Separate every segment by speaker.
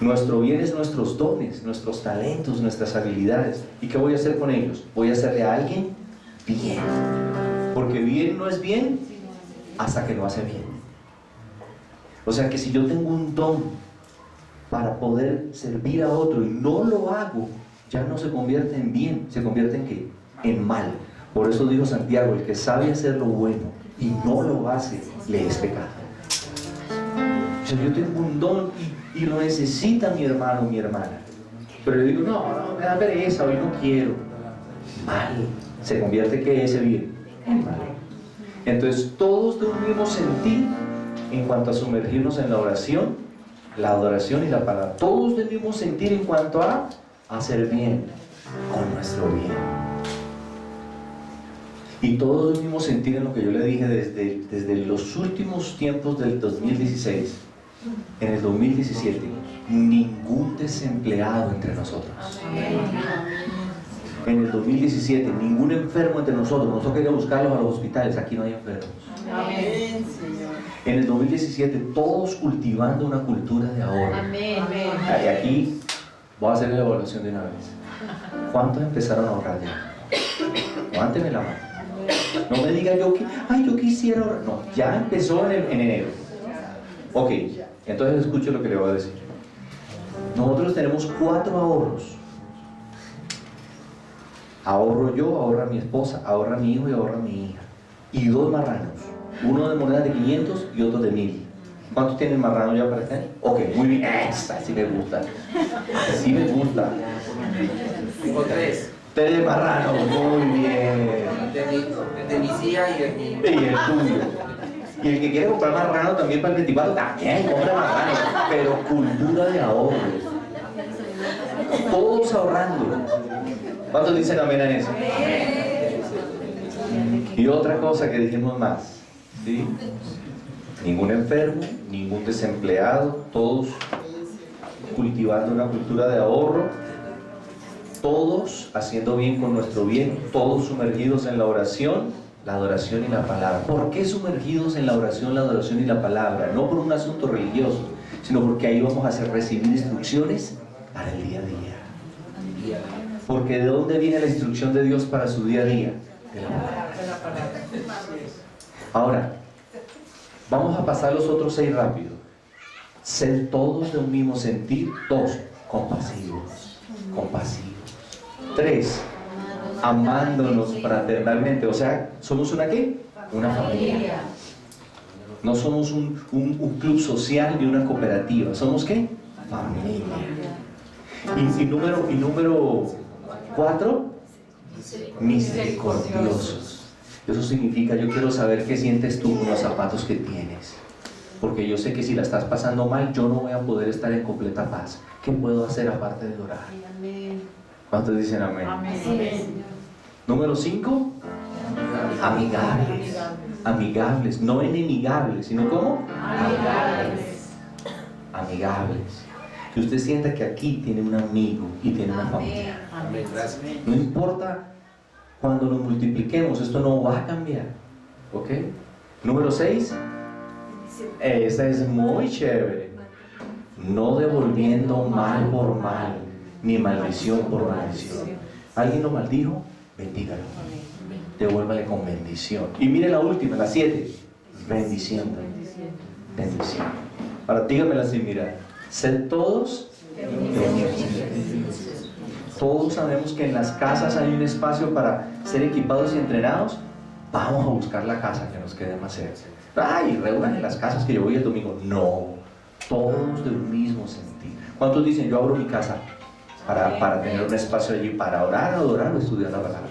Speaker 1: Nuestro bien es nuestros dones, nuestros talentos, nuestras habilidades. ¿Y qué voy a hacer con ellos? Voy a hacerle a alguien bien. Porque bien no es bien hasta que lo hace bien. O sea que si yo tengo un don para poder servir a otro y no lo hago, ya no se convierte en bien, se convierte en ¿qué? En mal. Por eso dijo Santiago, el que sabe hacer lo bueno y no lo hace, le es pecado. O sea, yo tengo un don y lo necesita mi hermano o mi hermana, pero le digo, no, me da pereza, hoy no quiero. Mal. Se convierte ¿qué ese bien? En mal. Entonces todos de un mismo sentir en cuanto a sumergirnos en la oración, la adoración y la palabra. Todos del mismo sentir en cuanto a hacer bien con nuestro bien. Y todos del mismo sentir en lo que yo le dije desde los últimos tiempos del 2016. En el 2017, ningún desempleado entre nosotros. En el 2017, ningún enfermo entre nosotros. Nosotros queríamos buscarlos a los hospitales, aquí no hay enfermos.
Speaker 2: Amén, Señor.
Speaker 1: En el 2017, todos cultivando una cultura de ahorro.
Speaker 2: Amén.
Speaker 1: Y aquí voy a hacer la evaluación de una vez. ¿Cuántos empezaron a ahorrar ya? Levánteme la mano. No me diga yo quisiera ahorrar. No, ya empezó en enero. Ok, entonces escuche lo que le voy a decir. Nosotros tenemos 4 ahorros. Ahorro yo, ahorra mi esposa, ahorra mi hijo y ahorra mi hija. Y 2 marranos. Uno de monedas de 500 y otro de 1000. ¿Cuántos tienen marranos ya para este año? Ok, muy bien. Esta sí me gusta. Sí me gusta.
Speaker 3: Tengo 3.
Speaker 1: 3 de marranos, muy bien.
Speaker 3: El de mi tía y el mío.
Speaker 1: Y el tuyo. Y el que quiere comprar marrano también para el 24, también compra marrano. Pero cultura de ahorro. Todos ahorrando. ¿Cuántos dicen amén en eso? Y otra cosa que dijimos más, ¿sí? Ningún enfermo, ningún desempleado, todos cultivando una cultura de ahorro, todos haciendo bien con nuestro bien, todos sumergidos en la oración, la adoración y la palabra. ¿Por qué sumergidos en la oración, la adoración y la palabra? No por un asunto religioso, sino porque ahí vamos a recibir instrucciones para el día a día. Porque ¿de dónde viene la instrucción de Dios para su día a día? De la palabra. Ahora, vamos a pasar los otros 6 rápido. Ser todos de un mismo sentir. 2, compasivos. 3, amándonos fraternalmente. O sea, ¿somos una qué? Una familia. No somos un club social ni una cooperativa. ¿Somos qué? Familia. Y número 4, misericordiosos. Eso significa, yo quiero saber qué sientes tú con los zapatos que tienes. Porque yo sé que si la estás pasando mal, yo no voy a poder estar en completa paz. ¿Qué puedo hacer aparte de orar? ¿Cuántos dicen amén? Número 5, amigables. Amigables, no enemigables, sino ¿cómo? Amigables. Que usted sienta que aquí tiene un amigo y tiene una familia. No importa cuando nos multipliquemos, esto no va a cambiar. ¿Ok? Número 6, esta es muy chévere. No devolviendo mal por mal, ni maldición por maldición. ¿Alguien lo maldijo? Bendígalo. Devuélvale con bendición. Y mire la última, la 7. Bendición. Bendición. Ahora dígamela sin mirar. Ser todos todos sabemos que en las casas hay un espacio para ser equipados y entrenados. Vamos a buscar la casa que nos quede más cerca. Ay, reúnan en las casas que yo voy el domingo. No, todos de un mismo sentir. ¿Cuántos dicen yo abro mi casa para tener un espacio allí para orar, adorar o estudiar la palabra?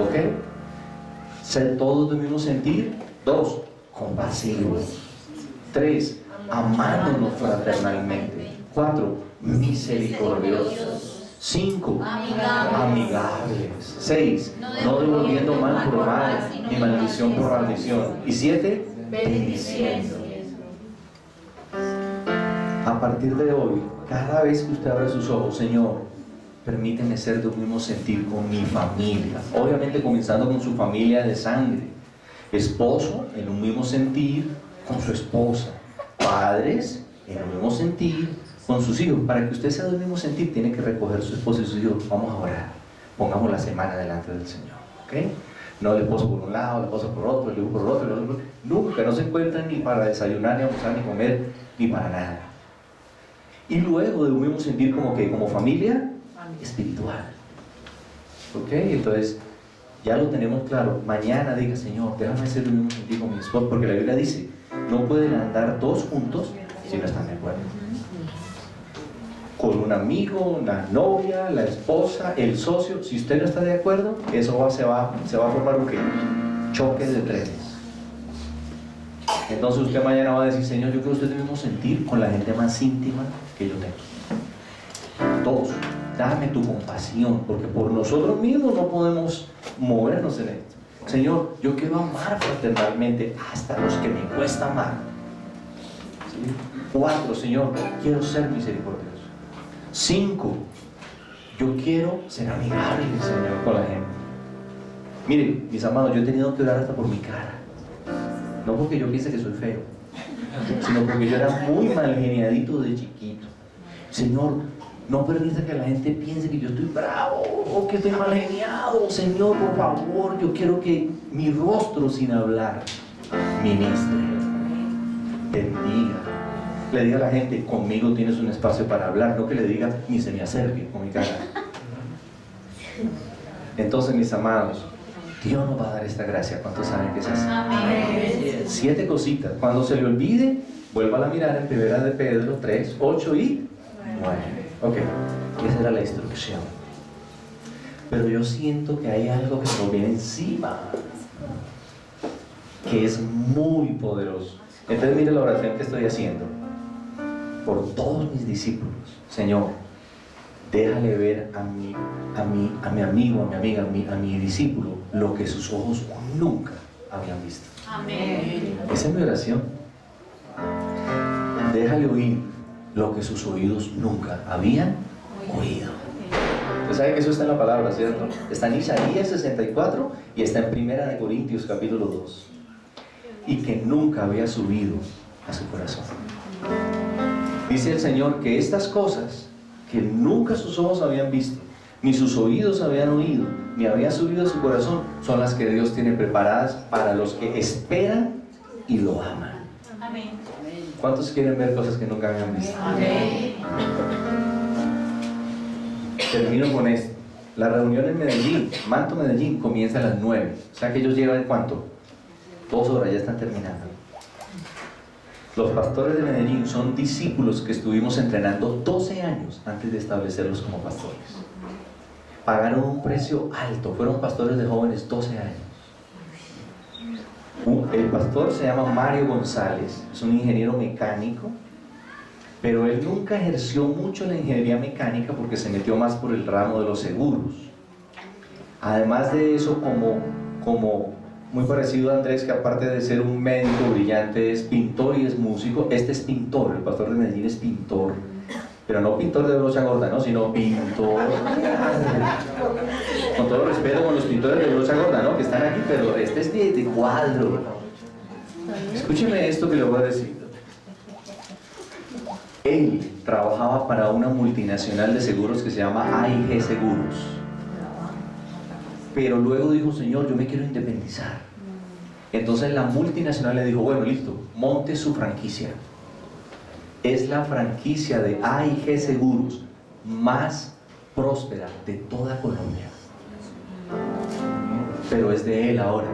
Speaker 1: ¿Ok? Ser todos de un mismo sentir. 2, compasivos. 3, amándonos fraternalmente. 4, misericordiosos. 5, amigables. 6, no devolviendo mal por mal, ni maldición por maldición. Y 7, bendiciendo. A partir de hoy, cada vez que usted abre sus ojos, Señor, permíteme ser de un mismo sentir con mi familia. Obviamente comenzando con su familia de sangre. Esposo, en un mismo sentir con su esposa. Padres, en un mismo sentir con sus hijos. Para que usted sea del mismo sentir, tiene que recoger su esposo y sus hijos. Vamos a orar. Pongamos la semana delante del Señor. ¿Ok? No el esposo por un lado, el esposo por otro, el hijo por otro, el otro por otro. Nunca, no se encuentran ni para desayunar, ni almorzar, ni comer, ni para nada. Y luego de un mismo sentir como familia espiritual. ¿Ok? Entonces, ya lo tenemos claro. Mañana diga, Señor, déjame hacer un mismo sentir con mi esposo, porque la Biblia dice, no pueden andar dos juntos si no están de acuerdo. Con un amigo, la novia, la esposa, el socio, si usted no está de acuerdo, eso se va a formar un ¿qué? Choque de trenes. Entonces usted mañana va a decir, Señor, yo quiero usted el mismo sentir con la gente más íntima que yo tengo. Dos, dame tu compasión, porque por nosotros mismos no podemos movernos en esto. Señor, yo quiero amar fraternalmente hasta los que me cuesta amar. ¿Sí? 4, Señor, quiero ser misericordioso. 5, yo quiero ser amigable, Señor, con la gente. Miren, mis amados, yo he tenido que orar hasta por mi cara. No porque yo piense que soy feo, sino porque yo era muy mal geniadito de chiquito. Señor, no permita que la gente piense que yo estoy bravo o que estoy mal geniado. Señor, por favor, yo quiero que mi rostro sin hablar ministre, bendiga. Le diga a la gente, conmigo tienes un espacio para hablar, no que le diga, ni se me acerque con mi cara. Entonces, mis amados, Dios nos va a dar esta gracia. ¿Cuántos saben que es así?
Speaker 2: Amén.
Speaker 1: 7 cositas. Cuando se le olvide, vuelva a mirar en 1 de Pedro 3, 8 y 9. Ok, esa era la instrucción. Pero yo siento que hay algo que se nos viene encima, que es muy poderoso. Entonces mire la oración que estoy haciendo por todos mis discípulos. Señor, déjale ver a mi amigo, a mi amiga, a mi discípulo lo que sus ojos nunca habían visto.
Speaker 2: Amén.
Speaker 1: Esa es mi oración. Déjale oír lo que sus oídos nunca habían oído. Usted sabe que eso está en la palabra, ¿cierto? Está en Isaías 64 y está en 1 de Corintios capítulo 2. Y que nunca había subido a su corazón. Dice el Señor que estas cosas que nunca sus ojos habían visto, ni sus oídos habían oído, ni había subido a su corazón, son las que Dios tiene preparadas para los que esperan y lo aman.
Speaker 2: Amén.
Speaker 1: ¿Cuántos quieren ver cosas que nunca habían visto?
Speaker 2: Amén.
Speaker 1: Termino con esto. La reunión en Medellín, Manto Medellín, comienza a las 9. O sea que ellos llevan ¿cuánto? 2 horas, ya están terminando. Los pastores de Medellín son discípulos que estuvimos entrenando 12 años antes de establecerlos como pastores. Pagaron un precio alto, fueron pastores de jóvenes 12 años. El pastor se llama Mario González, es un ingeniero mecánico, pero él nunca ejerció mucho la ingeniería mecánica porque se metió más por el ramo de los seguros. Además de eso, como muy parecido a Andrés, que aparte de ser un médico brillante es pintor y es músico, este es pintor, el pastor de Medellín es pintor, pero no pintor de brocha gorda, ¿no? Sino pintor, con todo respeto con los pintores de brocha gorda, ¿no? Que están aquí, pero este es de cuadro. Escúcheme esto que le voy a decir. Él trabajaba para una multinacional de seguros que se llama AIG Seguros. Pero luego dijo, Señor, yo me quiero independizar. Entonces la multinacional le dijo, bueno, listo, monte su franquicia. Es la franquicia de AIG Seguros más próspera de toda Colombia. Pero es de él ahora.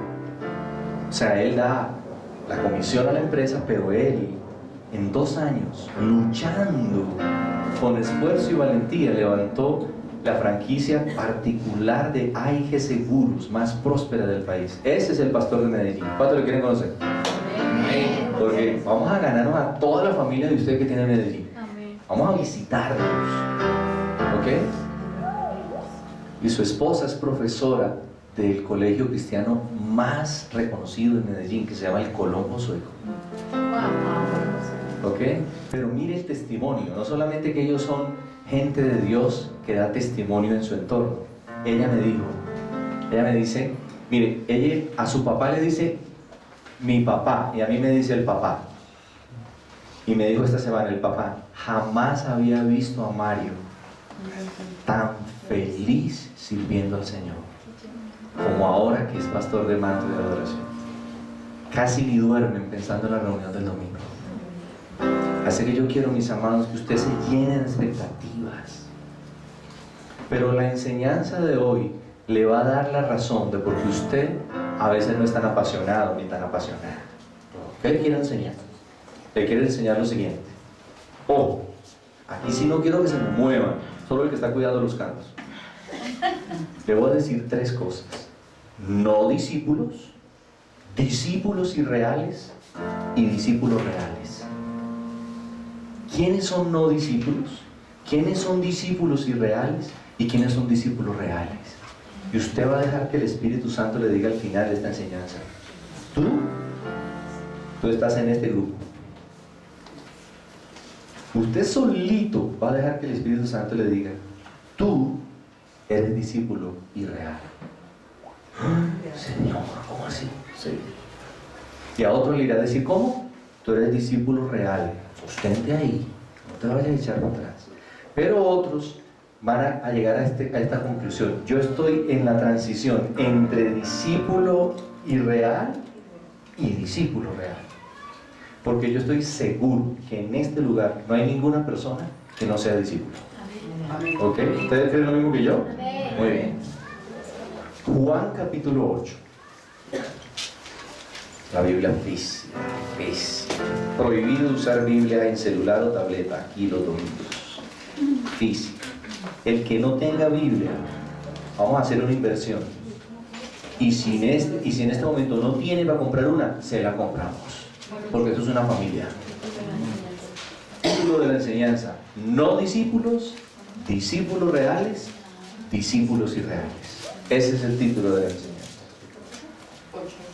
Speaker 1: O sea, él da la comisión a la empresa, pero él, en 2 años, luchando con esfuerzo y valentía, levantó la franquicia particular de AIG Seguros más próspera del país. Ese es el pastor de Medellín. ¿Cuántos lo quieren conocer?
Speaker 2: Amén.
Speaker 1: Porque vamos a ganarnos a toda la familia de usted que tiene Medellín.
Speaker 2: Amén.
Speaker 1: Vamos a visitarlos. ¿Ok? Y su esposa es profesora del colegio cristiano más reconocido en Medellín, que se llama el Colombo Sueco. ¿Ok? Pero mire el testimonio. No solamente que ellos son gente de Dios que da testimonio en su entorno. Ella me dice, mire, ella a su papá le dice mi papá y a mí me dice el papá. Y me dijo esta semana el papá, jamás había visto a Mario tan feliz sirviendo al Señor como ahora que es pastor de manto de adoración. Casi ni duermen pensando en la reunión del domingo. Así que yo quiero, mis amados, que usted se llene de expectativas. Pero la enseñanza de hoy le va a dar la razón de por qué usted a veces no es tan apasionado ni tan apasionada. ¿Qué le quiero enseñar? Le quiero enseñar lo siguiente. Ojo, aquí sí no quiero que se me muevan, solo el que está cuidando los cantos. Le voy a decir 3 cosas. No discípulos, discípulos irreales y discípulos reales. ¿Quiénes son no discípulos? ¿Quiénes son discípulos irreales? ¿Y quiénes son discípulos reales? Y usted va a dejar que el Espíritu Santo le diga al final de esta enseñanza. Tú estás en este grupo. Usted solito va a dejar que el Espíritu Santo le diga, tú eres discípulo irreal. Señor, ¿cómo así? Sí. Y a otro le irá a decir, ¿cómo? Tú eres discípulo real. Sostente ahí, no te vayas a echar para atrás. Pero otros van a llegar a esta conclusión. Yo estoy en la transición entre discípulo irreal y discípulo real. Porque yo estoy seguro que en este lugar no hay ninguna persona que no sea discípulo. ¿Ok? ¿Ustedes creen lo mismo que yo? Muy bien. Juan capítulo 8. La Biblia física. Prohibido usar Biblia en celular o tableta aquí los domingos. Física. El que no tenga Biblia, vamos a hacer una inversión. Y si en este momento no tiene para comprar una, se la compramos. Porque eso es una familia. Título de la enseñanza: no discípulos, discípulos reales, discípulos irreales. Ese es el título de la enseñanza.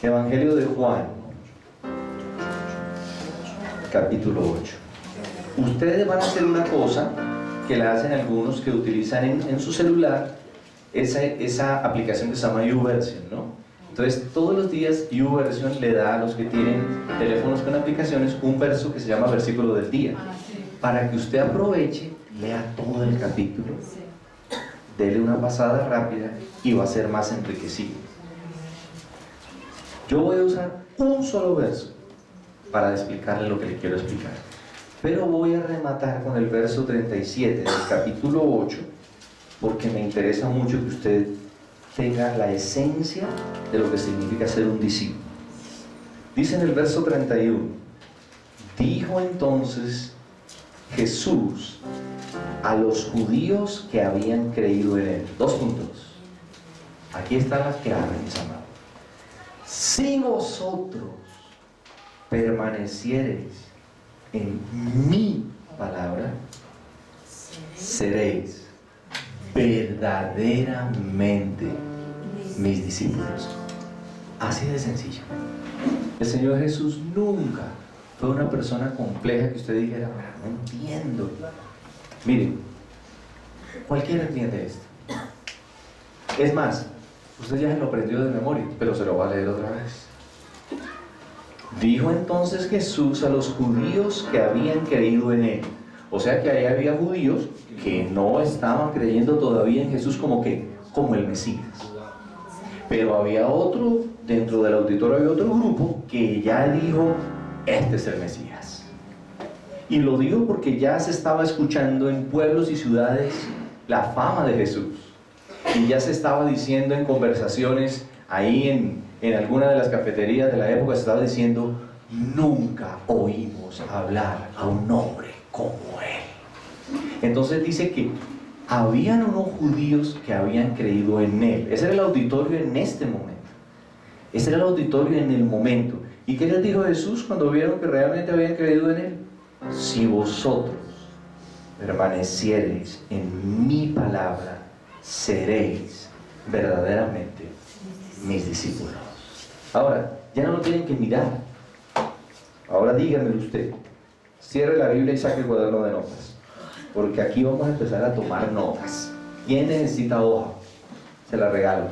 Speaker 1: Evangelio de Juan, capítulo 8. Ustedes van a hacer una cosa que la hacen algunos que utilizan en su celular esa aplicación que se llama YouVersion, ¿no? Entonces todos los días YouVersion le da a los que tienen teléfonos con aplicaciones un verso que se llama versículo del día, para que usted aproveche, lea todo el capítulo, dele una pasada rápida y va a ser más enriquecido. Yo voy a usar un solo verso para explicarle lo que le quiero explicar, pero voy a rematar con el verso 37 del capítulo 8, porque me interesa mucho que usted tenga la esencia de lo que significa ser un discípulo. Dice en el verso 31, dijo entonces Jesús a los judíos que habían creído en él. 2 puntos. Aquí está la clave, mis amados. Si vosotros permaneciereis en mi palabra, seréis verdaderamente mis discípulos. Así de sencillo. El Señor Jesús nunca fue una persona compleja que usted dijera, no entiendo. Miren, cualquiera entiende esto. Es más, usted ya se lo aprendió de memoria, pero se lo va a leer otra vez. Dijo entonces Jesús a los judíos que habían creído en él. O sea que ahí había judíos que no estaban creyendo todavía en Jesús como el Mesías. Pero había otro, dentro del auditorio había otro grupo que ya dijo, este es el Mesías. Y lo digo porque ya se estaba escuchando en pueblos y ciudades la fama de Jesús. Y ya se estaba diciendo en conversaciones ahí en alguna de las cafeterías de la época, se estaba diciendo, nunca oímos hablar a un hombre como él. Entonces dice que habían unos judíos que habían creído en él. Ese era el auditorio en este momento. Ese era el auditorio en el momento. ¿Y qué les dijo Jesús cuando vieron que realmente habían creído en él? Si vosotros permaneciereis en mi palabra, seréis verdaderamente mis discípulos. Ahora, ya no lo tienen que mirar. Ahora díganmelo usted. Cierre la Biblia y saque el cuaderno de notas, porque aquí vamos a empezar a tomar notas. ¿Quién necesita hoja? Se la regalo.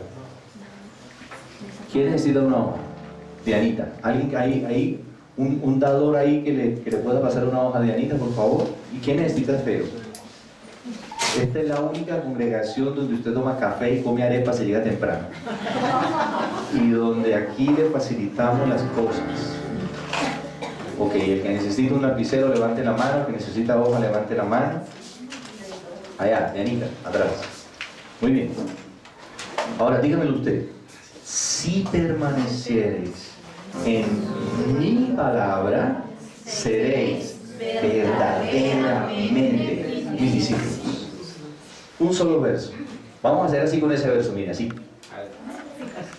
Speaker 1: ¿Quién necesita una hoja? Dianita. ¿Alguien ahí? un dador ahí que le pueda pasar una hoja de Anita, por favor? ¿Y quién necesita feo? Esta es la única congregación donde usted toma café y come arepas y llega temprano. Y donde aquí le facilitamos las cosas. Ok, el que necesita un lapicero, levante la mano. El que necesita hoja, levante la mano. Allá, de Anita, atrás. Muy bien. Ahora, dígamelo usted. Si permaneciereis en mi palabra, seréis verdaderamente mis discípulos. Un solo verso. Vamos a hacer así con ese verso, mira, así.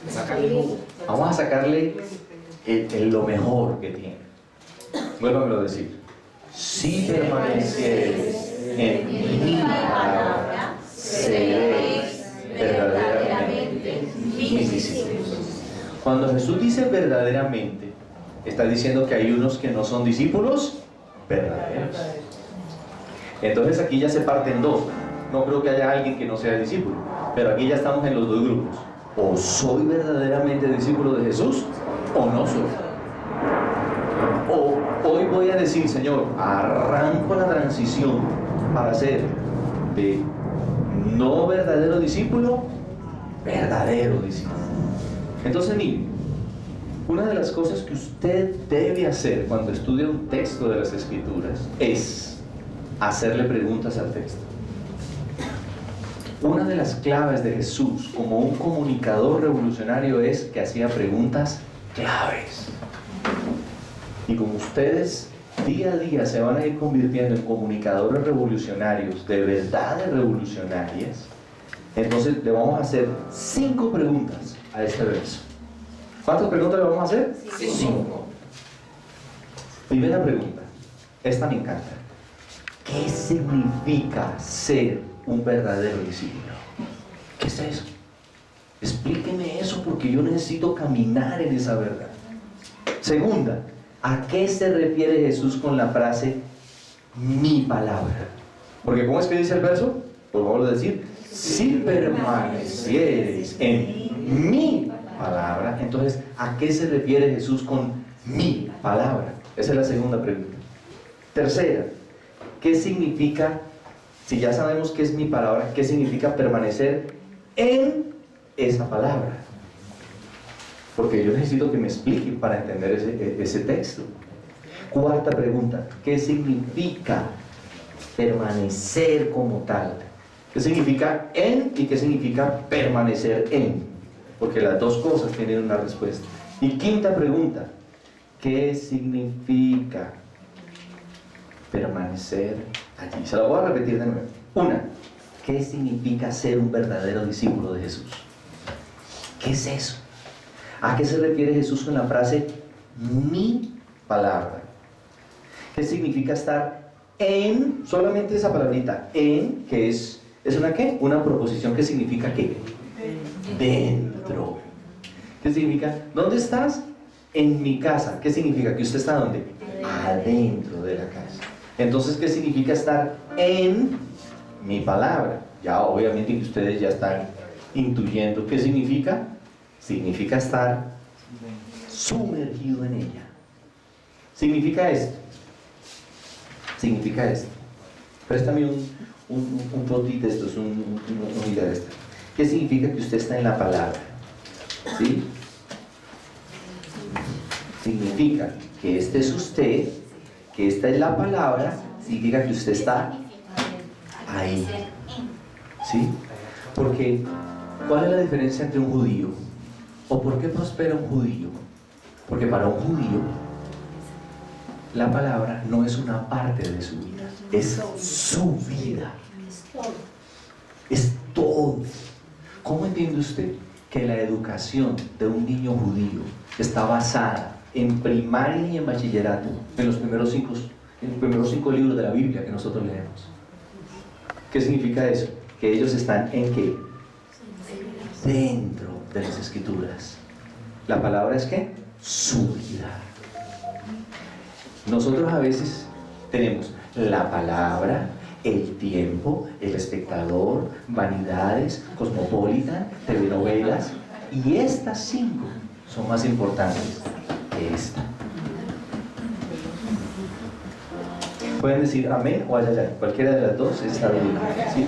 Speaker 3: Sácale jugo.
Speaker 1: Vamos a sacarle lo mejor que tiene. Vuélvamelo a decir. Si permaneciereis en mi palabra, seréis verdaderamente mis discípulos. Cuando Jesús dice verdaderamente, está diciendo que hay unos que no son discípulos verdaderos. Entonces aquí ya se parten dos. No creo que haya alguien que no sea discípulo, pero aquí ya estamos en los dos grupos. O soy verdaderamente discípulo de Jesús, o no soy. O hoy voy a decir, Señor, arranco la transición para ser de no verdadero discípulo, verdadero discípulo. Entonces, mire, una de las cosas que usted debe hacer cuando estudia un texto de las Escrituras es hacerle preguntas al texto. Una de las claves de Jesús como un comunicador revolucionario es que hacía preguntas claves. Y como ustedes día a día se van a ir convirtiendo en comunicadores revolucionarios, de verdades revolucionarias, entonces le vamos a hacer 5 preguntas a este verso. ¿Cuántas preguntas le vamos a hacer? 5. Primera pregunta, esta me encanta. ¿Qué significa ser un verdadero discípulo? ¿Qué es eso? Explíqueme eso porque yo necesito caminar en esa verdad. Segunda, ¿a qué se refiere Jesús con la frase mi palabra? Porque ¿cómo es que dice el verso? Pues vamos a decir, si permaneciereis en mi palabra. Entonces, ¿a qué se refiere Jesús con mi palabra? Esa es la segunda pregunta. Tercera, ¿qué significa, si ya sabemos qué es mi palabra, qué significa permanecer en esa palabra? Porque yo necesito que me expliquen para entender ese texto. Cuarta pregunta, ¿qué significa permanecer como tal? ¿Qué significa en y qué significa permanecer en? Porque las dos cosas tienen una respuesta. Y quinta pregunta, ¿qué significa permanecer allí? Se la voy a repetir de nuevo. Una, ¿qué significa ser un verdadero discípulo de Jesús? ¿Qué es eso? ¿A qué se refiere Jesús con la frase mi palabra? ¿Qué significa estar en, solamente esa palabrita, en, que es una qué? Una proposición que significa ¿qué? Dentro. ¿Qué significa? ¿Dónde estás? En mi casa. ¿Qué significa? Que usted está ¿dónde? Adentro de la casa. Entonces, ¿qué significa estar en mi palabra? Ya obviamente que ustedes ya están intuyendo. ¿Qué significa? Significa estar sumergido en ella. Significa esto. Significa esto. Préstame un potit de estos, una idea de esta. ¿Qué significa que usted está en la palabra? ¿Sí? Significa que este es usted, que esta es la palabra, significa que usted está ahí. ¿Sí? Porque, ¿cuál es la diferencia entre un judío? ¿O por qué prospera un judío? Porque para un judío, la palabra no es una parte de su vida, es su vida. Es todo. ¿Cómo entiende usted que la educación de un niño judío está basada en primaria y en bachillerato, en los primeros 5 libros de la Biblia que nosotros leemos? ¿Qué significa eso? Que ellos están en ¿qué? Dentro de las Escrituras. La palabra es ¿qué? Su vida. Nosotros a veces tenemos la palabra, el tiempo, el espectador, vanidades, Cosmopolitan, telenovelas, y estas 5 son más importantes que esta. Pueden decir amén o ayayay. Cualquiera de las dos está bien. ¿Sí?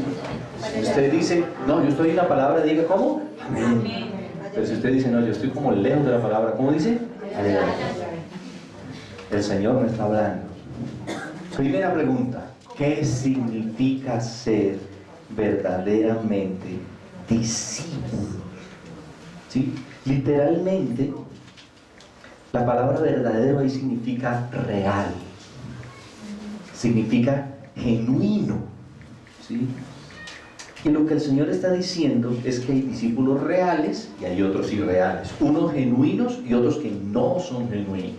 Speaker 1: Si usted dice, no, yo estoy en la palabra, diga ¿cómo? Amén. Pero si usted dice, no, yo estoy como lejos de la palabra, ¿cómo dice? Ayayay. El Señor me está hablando. Primera pregunta, ¿qué significa ser verdaderamente discípulo? ¿Sí? Literalmente, la palabra verdadero ahí significa real, significa genuino, ¿sí? Y lo que el Señor está diciendo es que hay discípulos reales y hay otros irreales, unos genuinos y otros que no son genuinos,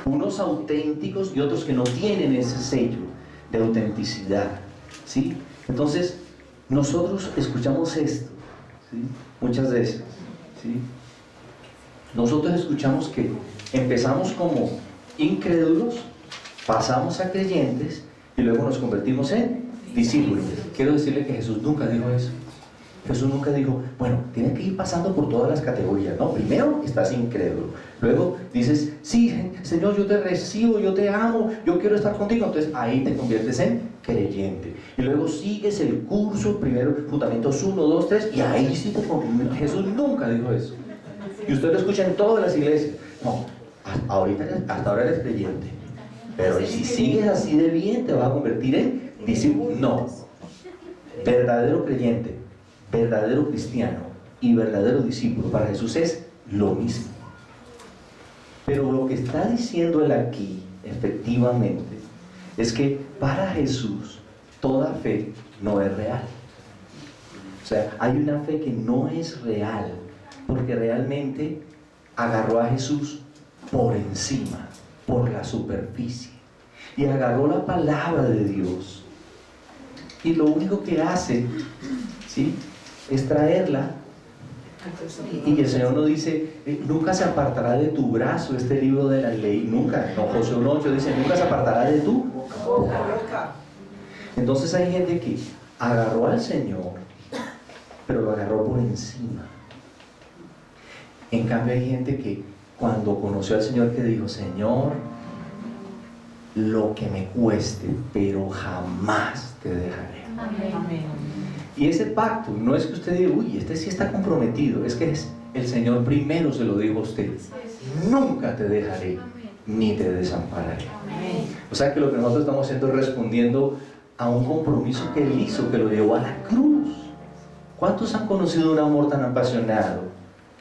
Speaker 1: unos auténticos y otros que no tienen ese sello de autenticidad, ¿sí? Entonces, nosotros escuchamos esto, ¿sí? Muchas veces, ¿sí? Nosotros escuchamos que empezamos como incrédulos, pasamos a creyentes y luego nos convertimos en discípulos. Quiero decirle que Jesús nunca dijo eso. Jesús nunca dijo, bueno, tienes que ir pasando por todas las categorías, ¿no? Primero estás incrédulo, luego dices, sí, Señor, yo te recibo, yo te amo, yo quiero estar contigo, entonces ahí te conviertes en creyente. Y luego sigues el curso, primero Fundamentos 1, 2, 3, y ahí sí te conviertes. Jesús nunca dijo eso. Y usted lo escucha en todas las iglesias. No, hasta ahora eres creyente. Pero si sigues así de bien, te vas a convertir en discípulo. No. Verdadero creyente, verdadero cristiano y verdadero discípulo para Jesús es lo mismo. Pero lo que está diciendo él aquí, efectivamente, es que para Jesús toda fe no es real. O sea, hay una fe que no es real, porque realmente agarró a Jesús por encima, por la superficie, y agarró la palabra de Dios, y lo único que hace, ¿sí?, es traerla, y el Señor nos dice, nunca se apartará de tu brazo este libro de la ley, nunca. No, Josué 1:8 dice, nunca se apartará de tu boca. Entonces hay gente que agarró al Señor, pero lo agarró por encima. En cambio hay gente que cuando conoció al Señor, que dijo, Señor, lo que me cueste, pero jamás te dejaré.
Speaker 2: Amén.
Speaker 1: Y ese pacto, no es que usted diga, uy, este sí está comprometido, es que el Señor primero se lo dijo a usted, nunca te dejaré, ni te desampararé. O sea que lo que nosotros estamos haciendo es respondiendo a un compromiso que Él hizo, que lo llevó a la cruz. ¿Cuántos han conocido un amor tan apasionado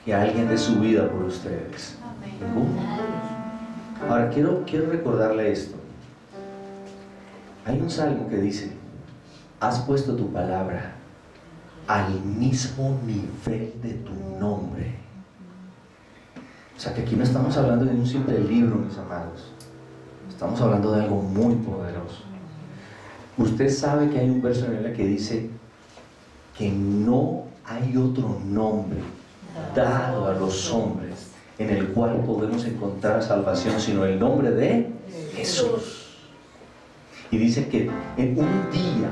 Speaker 1: que alguien dé su vida por ustedes? ¿Ninguno? Ahora quiero recordarle esto. Hay un salmo que dice, has puesto tu palabra al mismo nivel de tu nombre. O sea que aquí no estamos hablando de un simple libro, mis amados. Estamos hablando de algo muy poderoso. Usted sabe que hay un verso en la Biblia que dice que no hay otro nombre dado a los hombres en el cual podemos encontrar salvación sino el nombre de Jesús. Y dice que en un día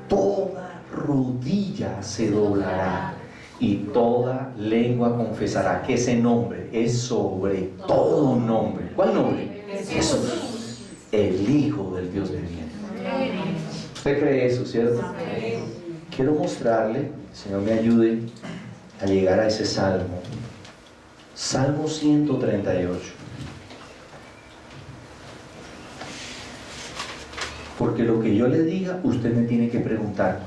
Speaker 1: toda rodilla se doblará y toda lengua confesará que ese nombre es sobre todo nombre. ¿Cuál nombre? Jesús, el Hijo del Dios viviente. ¿Usted cree eso, cierto? Quiero mostrarle, Señor me ayude a llegar a ese salmo. Salmo 138. Porque lo que yo le diga, usted me tiene que preguntar,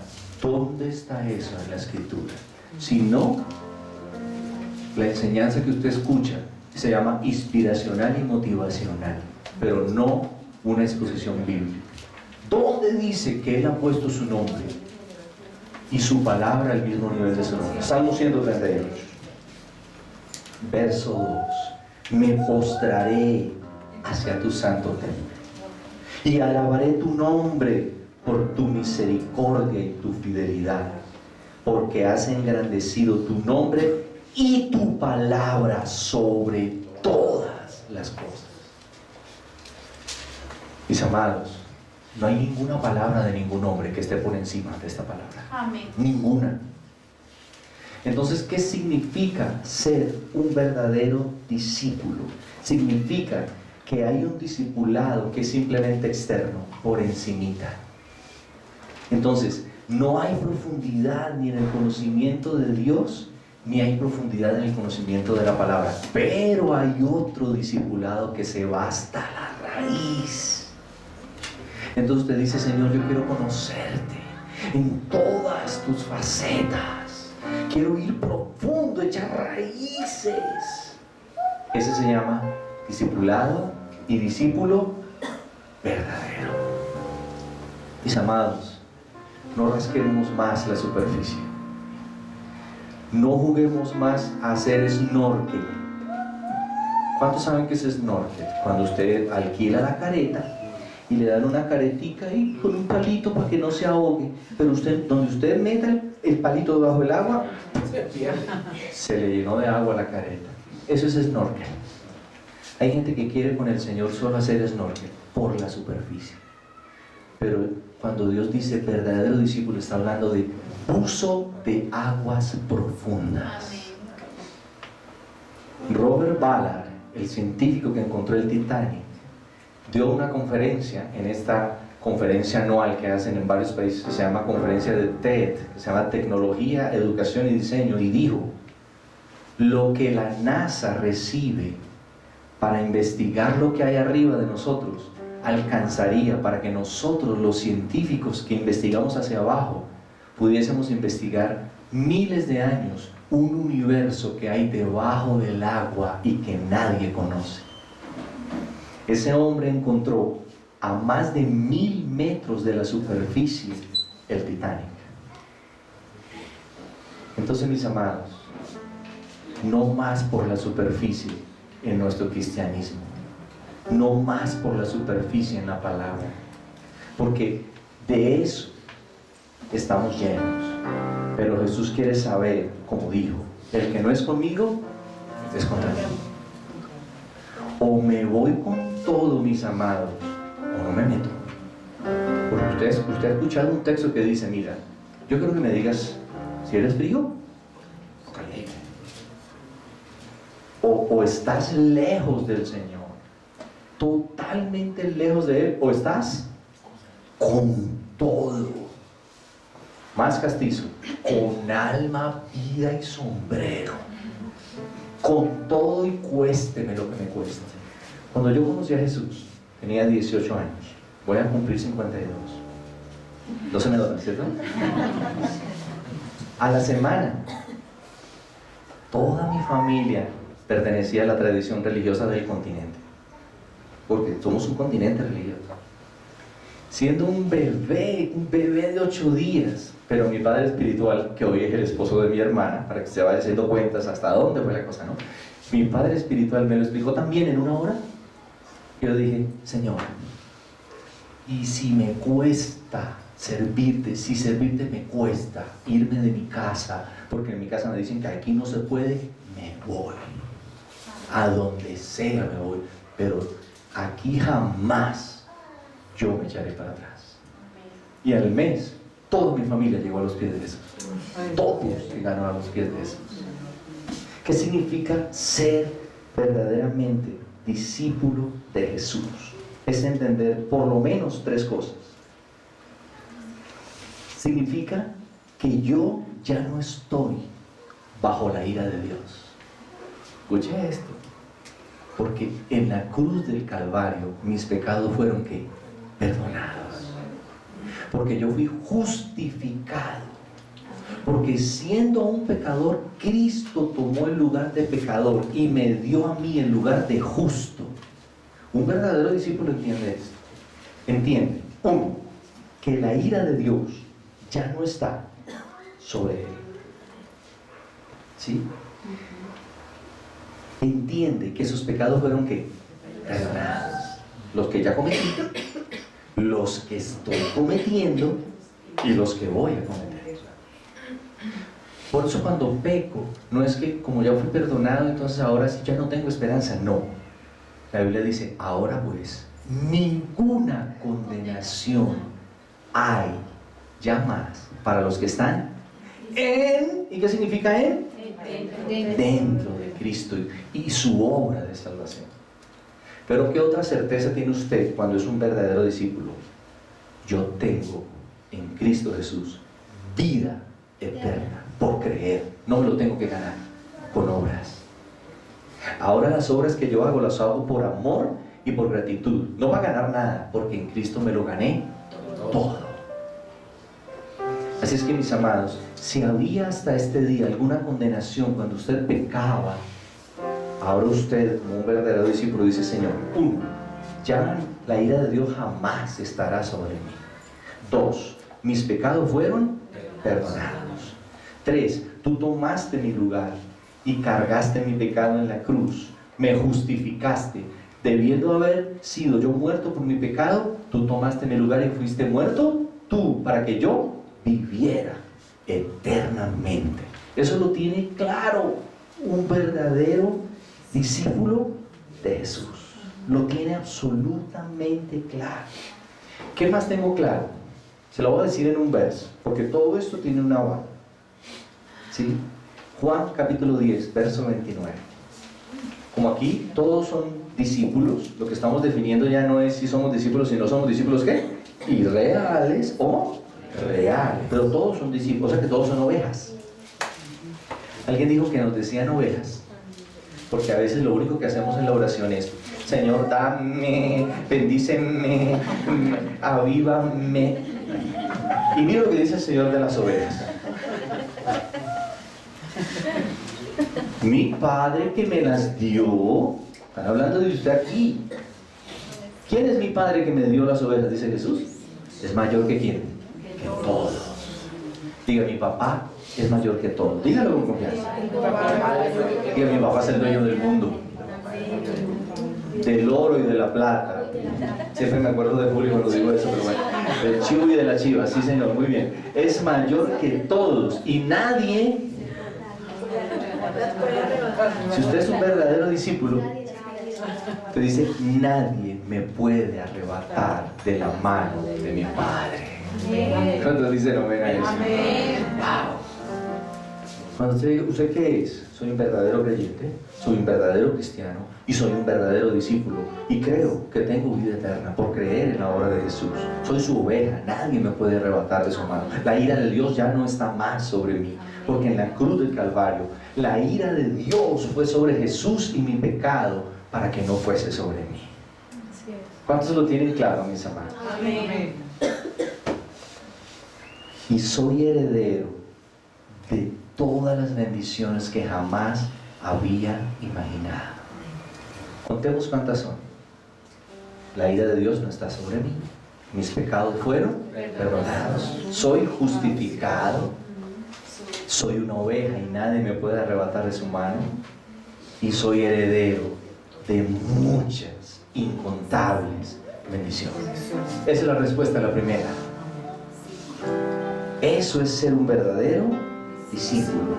Speaker 1: ¿dónde está eso en la Escritura? Si no, la enseñanza que usted escucha se llama inspiracional y motivacional, pero no una exposición bíblica. ¿Dónde dice que Él ha puesto su nombre y su palabra al mismo nivel de su nombre? Salmo 138, verso 2. Me postraré hacia tu santo templo y alabaré tu nombre por tu misericordia y tu fidelidad, porque has engrandecido tu nombre y tu palabra sobre todas las cosas. Mis amados, no hay ninguna palabra de ningún hombre que esté por encima de esta palabra.
Speaker 2: Amén.
Speaker 1: Ninguna. Entonces, ¿qué significa ser un verdadero discípulo? Significa que hay un discipulado que es simplemente externo, por encimita. Entonces, no hay profundidad ni en el conocimiento de Dios, ni hay profundidad en el conocimiento de la palabra. Pero hay otro discipulado que se va hasta la raíz. Entonces usted dice: Señor, yo quiero conocerte en todas tus facetas. Quiero ir profundo, echar raíces. Ese se llama discipulado y discípulo verdadero. Mis amados, no rasquemos más la superficie. No juguemos más a hacer snorkel. ¿Cuántos saben qué es snorkel? Cuando usted alquila la careta y le dan una caretica ahí con un palito para que no se ahogue, pero usted, donde usted meta el palito debajo del agua, se le llenó de agua la careta. Eso es snorkel. Hay gente que quiere con el Señor solo hacer snorkel por la superficie, pero cuando Dios dice verdadero discípulo, está hablando de uso de aguas profundas. Robert Ballard, el científico que encontró el Titanic, dio una conferencia en esta conferencia anual que hacen en varios países, que se llama conferencia de TED, que se llama Tecnología, Educación y Diseño, y dijo: lo que la NASA recibe para investigar lo que hay arriba de nosotros, alcanzaría para que nosotros, los científicos que investigamos hacia abajo, pudiésemos investigar miles de años un universo que hay debajo del agua y que nadie conoce. Ese hombre encontró a más de 1000 metros de la superficie el Titanic. Entonces, mis amados, no más por la superficie en nuestro cristianismo, no más por la superficie en la palabra, porque de eso estamos llenos. Pero Jesús quiere saber, como dijo: el que no es conmigo es contra mí. O me voy con todo, mis amados, o no me meto. Porque usted ha escuchado un texto que dice: mira, yo quiero que me digas si eres frío o caliente, o estás lejos del Señor, totalmente lejos de Él, o estás con todo, más castizo, con alma, vida y sombrero, con todo y cuésteme lo que me cueste. Cuando yo conocí a Jesús, tenía 18 años, voy a cumplir 52. No se me dona, ¿cierto? A la semana, toda mi familia pertenecía a la tradición religiosa del continente, porque somos un continente religioso. Siendo un bebé de 8 días, pero mi padre espiritual, que hoy es el esposo de mi hermana, para que se vaya haciendo cuentas hasta dónde fue la cosa, ¿no? Mi padre espiritual me lo explicó también en una hora. Yo dije: Señor, y si me cuesta servirte, si servirte me cuesta irme de mi casa, porque en mi casa me dicen que aquí no se puede, me voy. A donde sea me voy, pero aquí jamás yo me echaré para atrás. Y al mes, toda mi familia llegó a los pies de Jesús. Todos llegaron a los pies de Jesús. ¿Qué significa ser verdaderamente discípulo de Jesús? Es entender por lo menos 3 cosas. Significa que yo ya no estoy bajo la ira de Dios. Escuche esto. Porque en la cruz del Calvario mis pecados fueron ¿qué? Perdonados. Porque yo fui justificado. Porque siendo un pecador, Cristo tomó el lugar de pecador y me dio a mí el lugar de justo. Un verdadero discípulo entiende esto. Entiende, 1, que la ira de Dios ya no está sobre él. ¿Sí? Entiende que sus pecados fueron ¿qué? Perdonados. Los que ya cometí, los que estoy cometiendo y los que voy a cometer. Por eso cuando peco, no es que como ya fui perdonado, entonces ahora sí ya no tengo esperanza. No. La Biblia dice: ahora pues, ninguna condenación hay ya más para los que están en... ¿Y qué significa en? Dentro de Cristo y su obra de salvación. Pero ¿qué otra certeza tiene usted cuando es un verdadero discípulo? Yo tengo en Cristo Jesús vida eterna por creer. No me lo tengo que ganar con obras. Ahora las obras que yo hago las hago por amor y por gratitud. No va a ganar nada, porque en Cristo me lo gané todo. Así es que, mis amados, si había hasta este día alguna condenación cuando usted pecaba, ahora usted, como un verdadero discípulo, dice: Señor, 1, ya la ira de Dios jamás estará sobre mí. 2, mis pecados fueron perdonados. 3, tú tomaste mi lugar y cargaste mi pecado en la cruz, me justificaste. Debiendo haber sido yo muerto por mi pecado, tú tomaste mi lugar y fuiste muerto tú, para que yo viviera eternamente. Eso lo tiene claro un verdadero discípulo de Jesús. Lo tiene absolutamente claro. ¿Qué más tengo claro? Se lo voy a decir en un verso, porque todo esto tiene una base. ¿Sí? Juan capítulo 10, verso 29. Como aquí todos son discípulos, lo que estamos definiendo ya no es si somos discípulos, sino somos discípulos ¿qué? Irreales o reales. Pero todos son discípulos, o sea que todos son ovejas. Alguien dijo que nos decían ovejas, porque a veces lo único que hacemos en la oración es: Señor, dame, bendíceme, avívame. Y mira lo que dice el Señor de las ovejas: mi Padre que me las dio. Están hablando de usted aquí. ¿Quién es mi Padre que me dio las ovejas? Dice Jesús. ¿Es mayor que quién? Que todos. Diga: mi papá es mayor que todos. Dígalo con confianza. Diga: mi papá es el dueño del mundo, del oro y de la plata. Siempre me acuerdo de Julio cuando digo eso, pero bueno. Del chivo y de la chiva. Sí, Señor, muy bien. Es mayor que todos y nadie. Si usted es un verdadero discípulo, te dice: nadie me puede arrebatar de la mano de mi Padre. ¿Cuántos dicen amén a eso? Wow. Cuando usted dice: ¿usted qué es? Soy un verdadero creyente, soy un verdadero cristiano y soy un verdadero discípulo y creo que tengo vida eterna por creer en la obra de Jesús. Soy su oveja, nadie me puede arrebatar de su mano. La ira de Dios ya no está más sobre mí, porque en la cruz del Calvario la ira de Dios fue sobre Jesús y mi pecado para que no fuese sobre mí. ¿Cuántos lo tienen claro, mis amados?
Speaker 2: Amén.
Speaker 1: Y soy heredero de todas las bendiciones que jamás había imaginado. Contemos cuántas son. La ira de Dios no está sobre mí. Mis pecados fueron perdonados. Soy justificado. Soy una oveja y nadie me puede arrebatar de su mano. Y soy heredero de muchas, incontables bendiciones. Esa es la respuesta a la primera. Eso es ser un verdadero discípulo.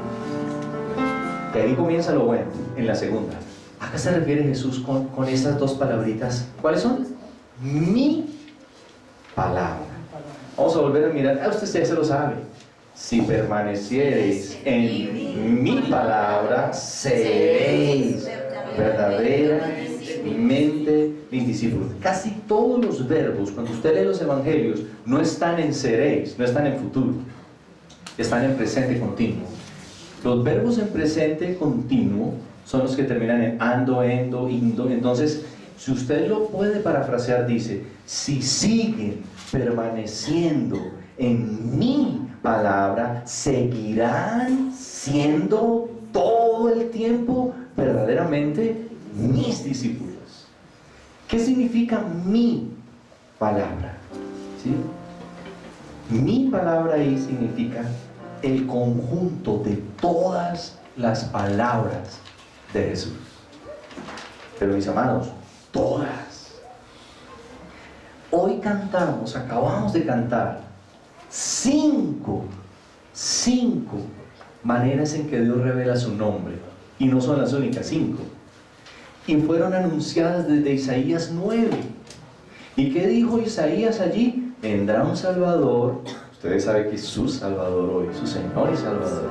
Speaker 1: Y ahí comienza lo bueno, en la segunda. ¿A qué se refiere Jesús con esas dos palabritas? ¿Cuáles son? Mi palabra. Vamos a volver a mirar. Usted ya se lo sabe. Si permaneciereis en mi palabra, seréis verdaderamente mis discípulos. Casi todos los verbos, cuando usted lee los evangelios, no están en seréis, no están en futuro, están en presente continuo. Los verbos en presente continuo son los que terminan en ando, endo, indo. Entonces, si usted lo puede parafrasear, dice: si siguen permaneciendo en mi palabra, seguirán siendo todo el tiempo verdaderamente mis discípulos. ¿Qué significa mi palabra? ¿Sí? Mi palabra ahí significa el conjunto de todas las palabras de Jesús. Pero mis amados, todas. Hoy cantamos, acabamos de cantar cinco maneras en que Dios revela su nombre, y no son las únicas 5, y fueron anunciadas desde Isaías 9. ¿Y qué dijo Isaías allí? Vendrá un Salvador. Ustedes saben que es su Salvador hoy, su Señor y Salvador,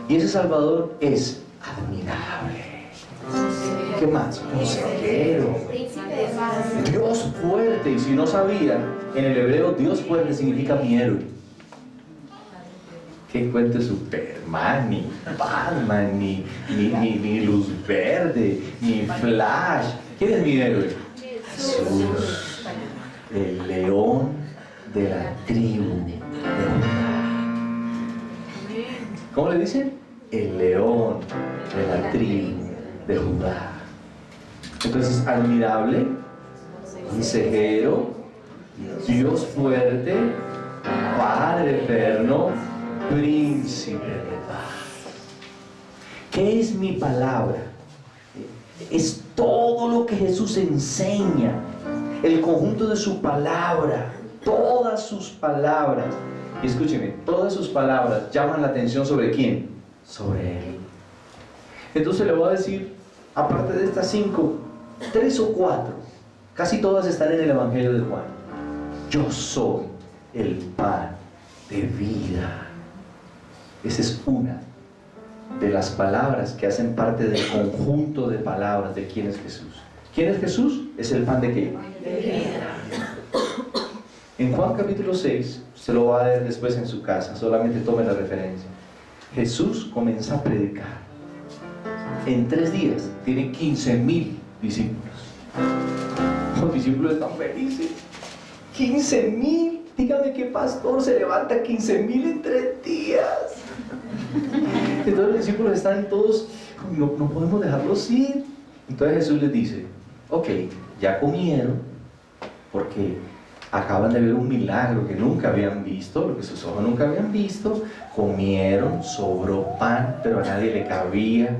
Speaker 1: y ese Salvador es admirable. ¿Qué más? Consejero, Dios fuerte, y si no sabían, en el hebreo Dios fuerte significa mi héroe. ¿Qué cuento Superman, ni Batman, ni Luz Verde, ni Flash? ¿Quién es mi héroe? Jesús, el león de la tribu de Judá. ¿Cómo le dicen? El león de la tribu de Judá. Entonces, admirable, consejero, Dios fuerte, Padre eterno, príncipe de paz. ¿Qué es mi palabra? Es todo lo que Jesús enseña, el conjunto de su palabra, todas sus palabras. Y escúcheme, todas sus palabras llaman la atención ¿sobre quién? Sobre Él. Entonces le voy a decir, aparte de estas 5, 3 o 4, casi todas están en el Evangelio de Juan. Yo soy el pan de vida. Esa es una de las palabras que hacen parte del conjunto de palabras de quién es Jesús. ¿Quién es Jesús? Es el pan de qué?
Speaker 2: De vida.
Speaker 1: En Juan capítulo 6, se lo va a leer después en su casa, solamente tome la referencia. Jesús comienza a predicar. En 3 días tiene 15,000 discípulos. Los discípulos están felices. 15,000. Dígame qué pastor se levanta 15,000 en 3 días. Entonces los discípulos están todos, no podemos dejarlos ir. Entonces Jesús les dice, ok, ya comieron, porque acaban de ver un milagro que nunca habían visto, lo que sus ojos nunca habían visto. Comieron, sobró pan, pero a nadie le cabía.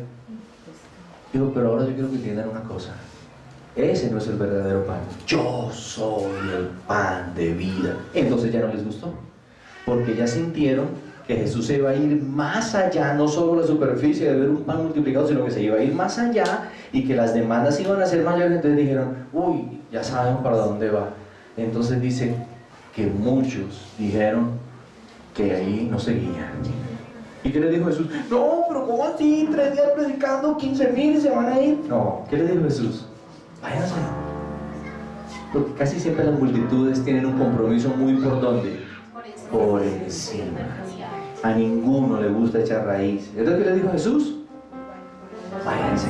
Speaker 1: Digo, pero ahora yo quiero que entiendan una cosa. Ese no es el verdadero pan. Yo soy el pan de vida. Entonces ya no les gustó, porque ya sintieron que Jesús se iba a ir más allá, no solo la superficie de ver un pan multiplicado, sino que se iba a ir más allá y que las demandas iban a ser mayores. Entonces dijeron, uy, ya sabemos para dónde va. Entonces dice que muchos dijeron que ahí no seguían. ¿Y qué le dijo Jesús? No, pero ¿cómo así? 3 días predicando, 15,000 se van a ir. No, ¿qué le dijo Jesús? Váyanse. Porque casi siempre las multitudes tienen un compromiso muy por ¿dónde? Por encima. A ninguno le gusta echar raíz. ¿Entonces qué le dijo Jesús? Váyanse.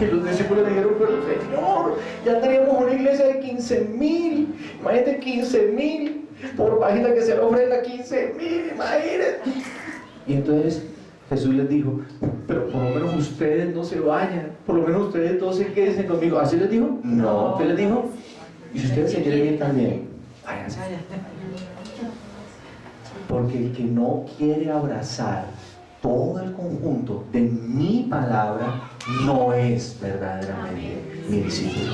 Speaker 1: Y los discípulos dijeron, pero Señor, ya teníamos una iglesia de 15,000. Imagínate 15,000. Por bajita que se le ofrenda 15,000, imagínate. Y entonces Jesús les dijo, pero por lo menos ustedes no se vayan, por lo menos ustedes todos se queden conmigo. ¿Así les dijo? No. ¿Qué les dijo? Y si ustedes se quieren ir también, váyanse. Porque el que no quiere abrazar todo el conjunto de mi palabra no es verdaderamente mi discípulo.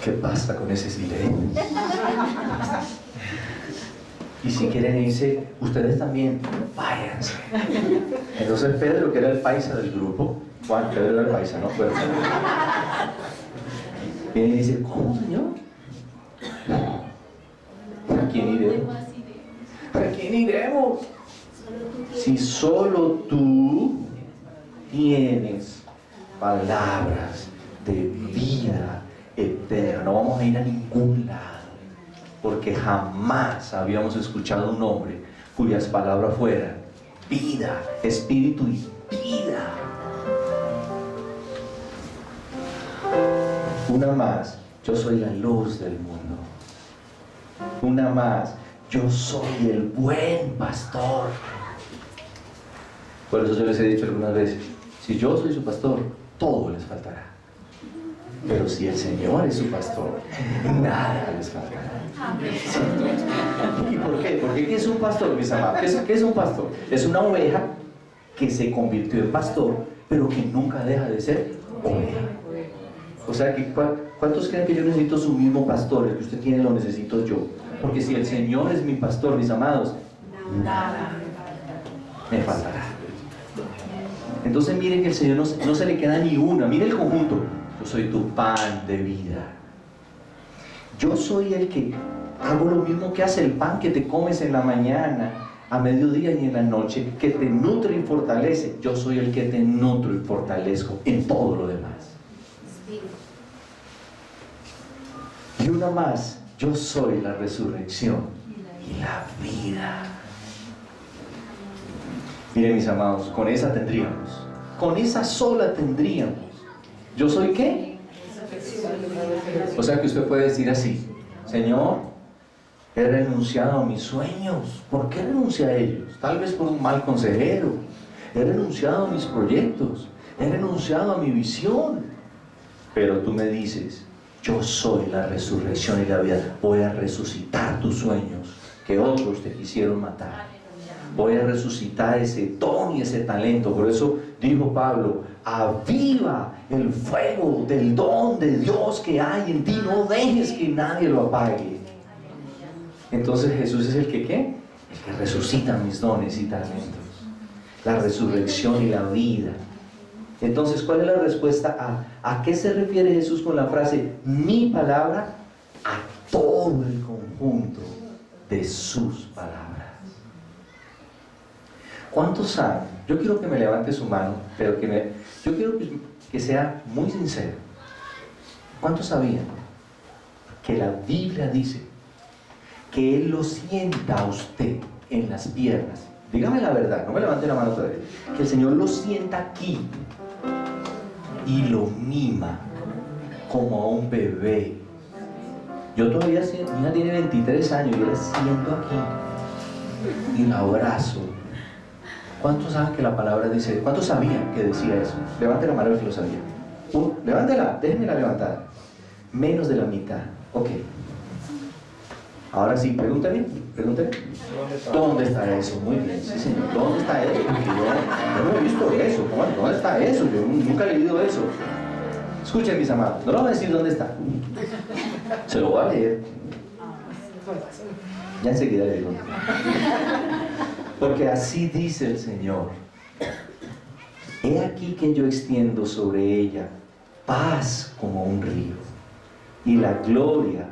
Speaker 1: ¿Qué pasa con ese silencio? Y si quieren irse, ustedes también, váyanse. Entonces Pedro, que era el paisa del grupo, Juan, Pedro era el paisa, ¿no? Pero, viene y dice, ¿cómo, Señor? ¿A quién iremos? ¿A quién iremos? Si solo tú tienes palabras de vida eterna, no vamos a ir a ningún lado. Porque jamás habíamos escuchado un hombre cuyas palabras fueran vida, espíritu y vida. Una más, yo soy la luz del mundo. Una más, yo soy el buen pastor. Por eso yo les he dicho algunas veces, si yo soy su pastor, todo les faltará. Pero si el Señor es su pastor, nada les faltará. ¿Y por qué? Porque ¿qué es un pastor, mis amados? ¿Qué es un pastor? Es una oveja que se convirtió en pastor, pero que nunca deja de ser oveja. O sea, que ¿cuántos creen que yo necesito su mismo pastor? El que usted tiene lo necesito yo. Porque si el Señor es mi pastor, mis amados, nada me faltará. Entonces miren que el Señor no se le queda ni una. Miren el conjunto. Yo soy tu pan de vida. Yo soy el que hago lo mismo que hace el pan que te comes en la mañana, a mediodía y en la noche, que te nutre y fortalece. Yo soy el que te nutro y fortalezco en todo lo demás. Y una más, yo soy la resurrección y la vida. Miren mis amados, con esa tendríamos, con esa sola tendríamos. ¿Yo soy qué? O sea que usted puede decir así: Señor, he renunciado a mis sueños. ¿Por qué renuncié a ellos? Tal vez por un mal consejero. He renunciado a mis proyectos. He renunciado a mi visión. Pero tú me dices: yo soy la resurrección y la vida. Voy a resucitar tus sueños que otros te quisieron matar. Voy a resucitar ese don y ese talento. Por eso dijo Pablo: aviva el fuego del don de Dios que hay en ti. No dejes que nadie lo apague. Entonces Jesús es el que ¿qué? El que resucita mis dones y talentos. La resurrección y la vida. Entonces, ¿cuál es la respuesta a qué se refiere Jesús con la frase mi palabra? A todo el conjunto de sus palabras. ¿Cuántos saben? Yo quiero que me levante su mano, pero yo quiero que sea muy sincero. ¿Cuántos sabían que la Biblia dice que Él lo sienta a usted en las piernas? Dígame la verdad, no me levante la mano todavía. Que el Señor lo sienta aquí y lo mima como a un bebé. Yo todavía, mi hija tiene 23 años y yo la siento aquí y la abrazo. ¿Cuántos saben que la palabra dice? ¿Cuántos sabían que decía eso? Levante la mano el que lo sabía. Levántela, déjenmela levantada. Menos de la mitad. Ok. Ahora sí, pregúntame. ¿Dónde está eso? Muy bien, sí señor. ¿Dónde está eso? Porque yo no he visto eso. ¿Dónde está eso? Yo nunca he leído eso. Escuchen, mis amados, no lo voy a decir dónde está. Se lo voy a leer. Ya enseguida le digo. Porque así dice el Señor: he aquí que yo extiendo sobre ella paz como un río, y la gloria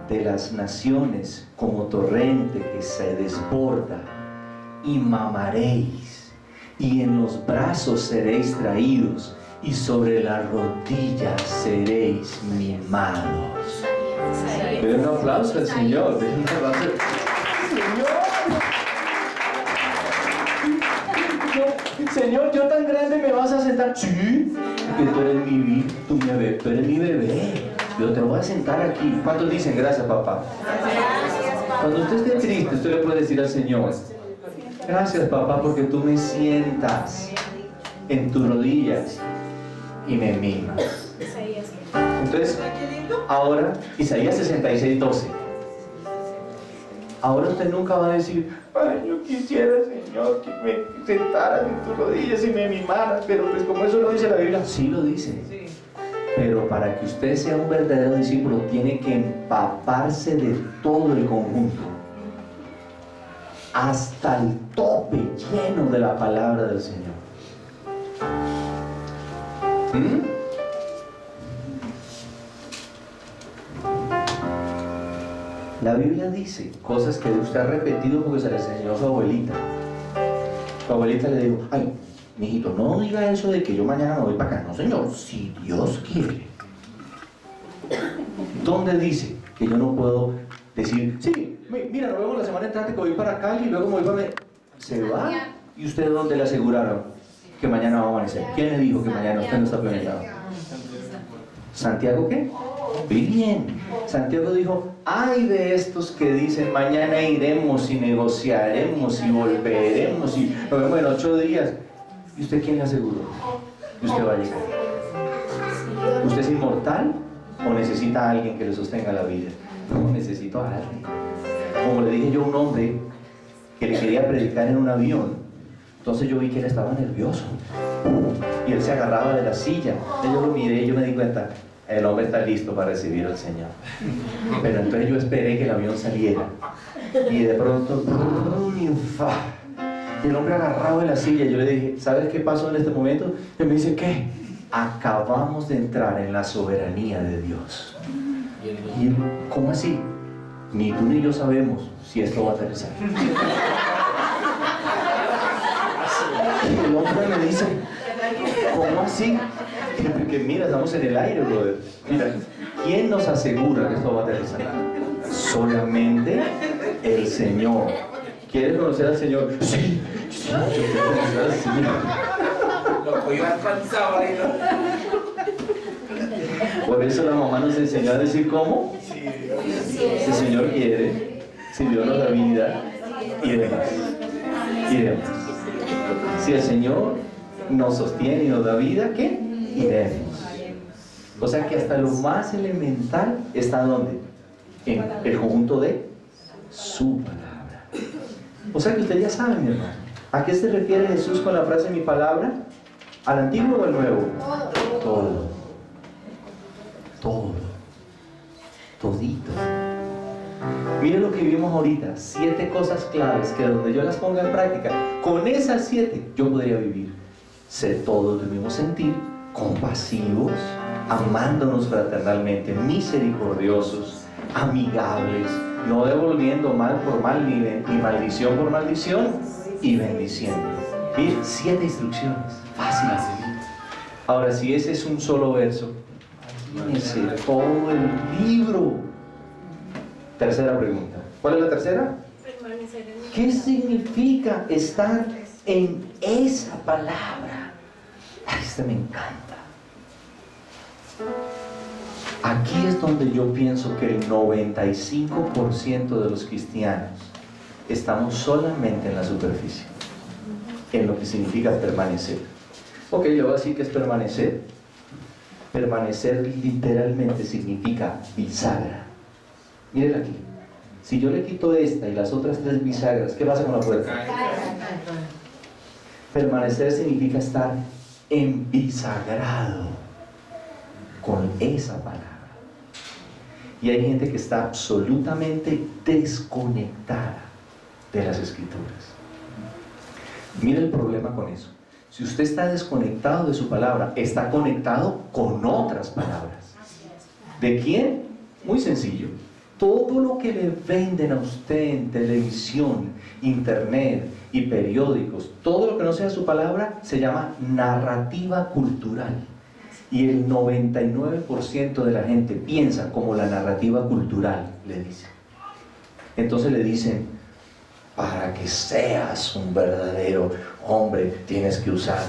Speaker 1: de las naciones como torrente que se desborda, y mamaréis, y en los brazos seréis traídos, y sobre las rodillas seréis mimados. Den un aplauso al Señor. Den un aplauso. Señor, yo tan grande me vas a sentar. Sí, porque tú eres mi bebé. Yo te voy a sentar aquí. ¿Cuántos dicen gracias, papá? Cuando usted esté triste, usted le puede decir al Señor: gracias, papá, porque tú me sientas en tus rodillas y me mimas. Entonces, ahora, Isaías 66:12. Ahora usted nunca va a decir: ay, yo quisiera, Señor, que me sentaras en tus rodillas y me mimaras. Pero pues como eso lo dice la Biblia, sí lo dice. Pero para que usted sea un verdadero discípulo, tiene que empaparse de todo el conjunto, hasta el tope, lleno de la palabra del Señor. La Biblia dice cosas que usted ha repetido porque se le enseñó a su abuelita. Su abuelita le dijo: ay, mijito, no diga eso de que yo mañana me voy para acá. No, Señor, si Dios quiere. ¿Dónde dice que yo no puedo decir: sí, mira, nos vemos la semana entrante que voy para Cali y luego me voy para... Se va. ¿Y usted dónde le aseguraron que mañana va a amanecer? ¿Quién le dijo que mañana usted no está planeado? ¿Santiago qué? Muy bien. Santiago dijo: ay de estos que dicen mañana iremos y negociaremos y volveremos y nos vemos en 8 días. ¿Y usted quién le aseguró que usted va a llegar? ¿Usted es inmortal o necesita a alguien que le sostenga la vida? No, necesito a alguien. Como le dije yo a un hombre que le quería predicar en un avión, entonces yo vi que él estaba nervioso y él se agarraba de la silla. Entonces yo lo miré y yo me di cuenta: el hombre está listo para recibir al Señor. Pero entonces yo esperé que el avión saliera y de pronto el hombre agarrado de la silla. Yo le dije: ¿sabes qué pasó en este momento? Y me dice: ¿qué? Acabamos de entrar en la soberanía de Dios. Y él: ¿cómo así? Ni tú ni yo sabemos si esto va a aterrizar. Y el hombre me dice: ¿cómo así? Que mira, estamos en el aire, brother. Mira, ¿quién nos asegura que esto va a aterrizar? Solamente el Señor. ¿Quieres conocer al Señor? Sí, yo quiero conocer al Señor.
Speaker 3: Lo que iba alcanzado ahí, ¿no?
Speaker 1: Por eso la mamá nos enseñó a decir cómo. Si el Señor quiere, si Dios nos da vida, iremos. Iremos. Si el Señor nos sostiene y nos da vida, ¿qué? Iremos. O sea que hasta lo más elemental está ¿dónde? En el conjunto de su palabra. O sea que usted ya sabe, mi hermano. ¿A qué se refiere Jesús con la frase mi palabra? ¿Al antiguo o al nuevo? Todo. Todo. Todito. Miren lo que vimos ahorita. 7 cosas claves que donde yo las ponga en práctica, con esas 7 yo podría vivir. Ser todos del mismo sentir, compasivos, amándonos fraternalmente, misericordiosos, amigables, no devolviendo mal por mal, ni maldición por maldición, y bendiciendo. Miren, 7 instrucciones, fáciles. Ahora, si ese es un solo verso, imagínense todo el libro. Tercera pregunta. ¿Cuál es la tercera? ¿Qué significa estar en esa palabra? Ay, esta me encanta. Aquí es donde yo pienso que el 95% de los cristianos estamos solamente en la superficie, en lo que significa permanecer. Ok, le voy a decir que es permanecer. Permanecer literalmente significa bisagra. Miren aquí. Si yo le quito esta y las otras 3 bisagras, ¿qué pasa con la puerta? Permanecer significa estar embisagrado con esa palabra. Y hay gente que está absolutamente desconectada de las Escrituras. Mire el problema con eso. Si usted está desconectado de su palabra, está conectado con otras palabras. ¿De quién? Muy sencillo. Todo lo que le venden a usted en televisión, internet y periódicos, todo lo que no sea su palabra, se llama narrativa cultural. Y el 99% de la gente piensa como la narrativa cultural le dice. Entonces le dicen, para que seas un verdadero hombre, tienes que usar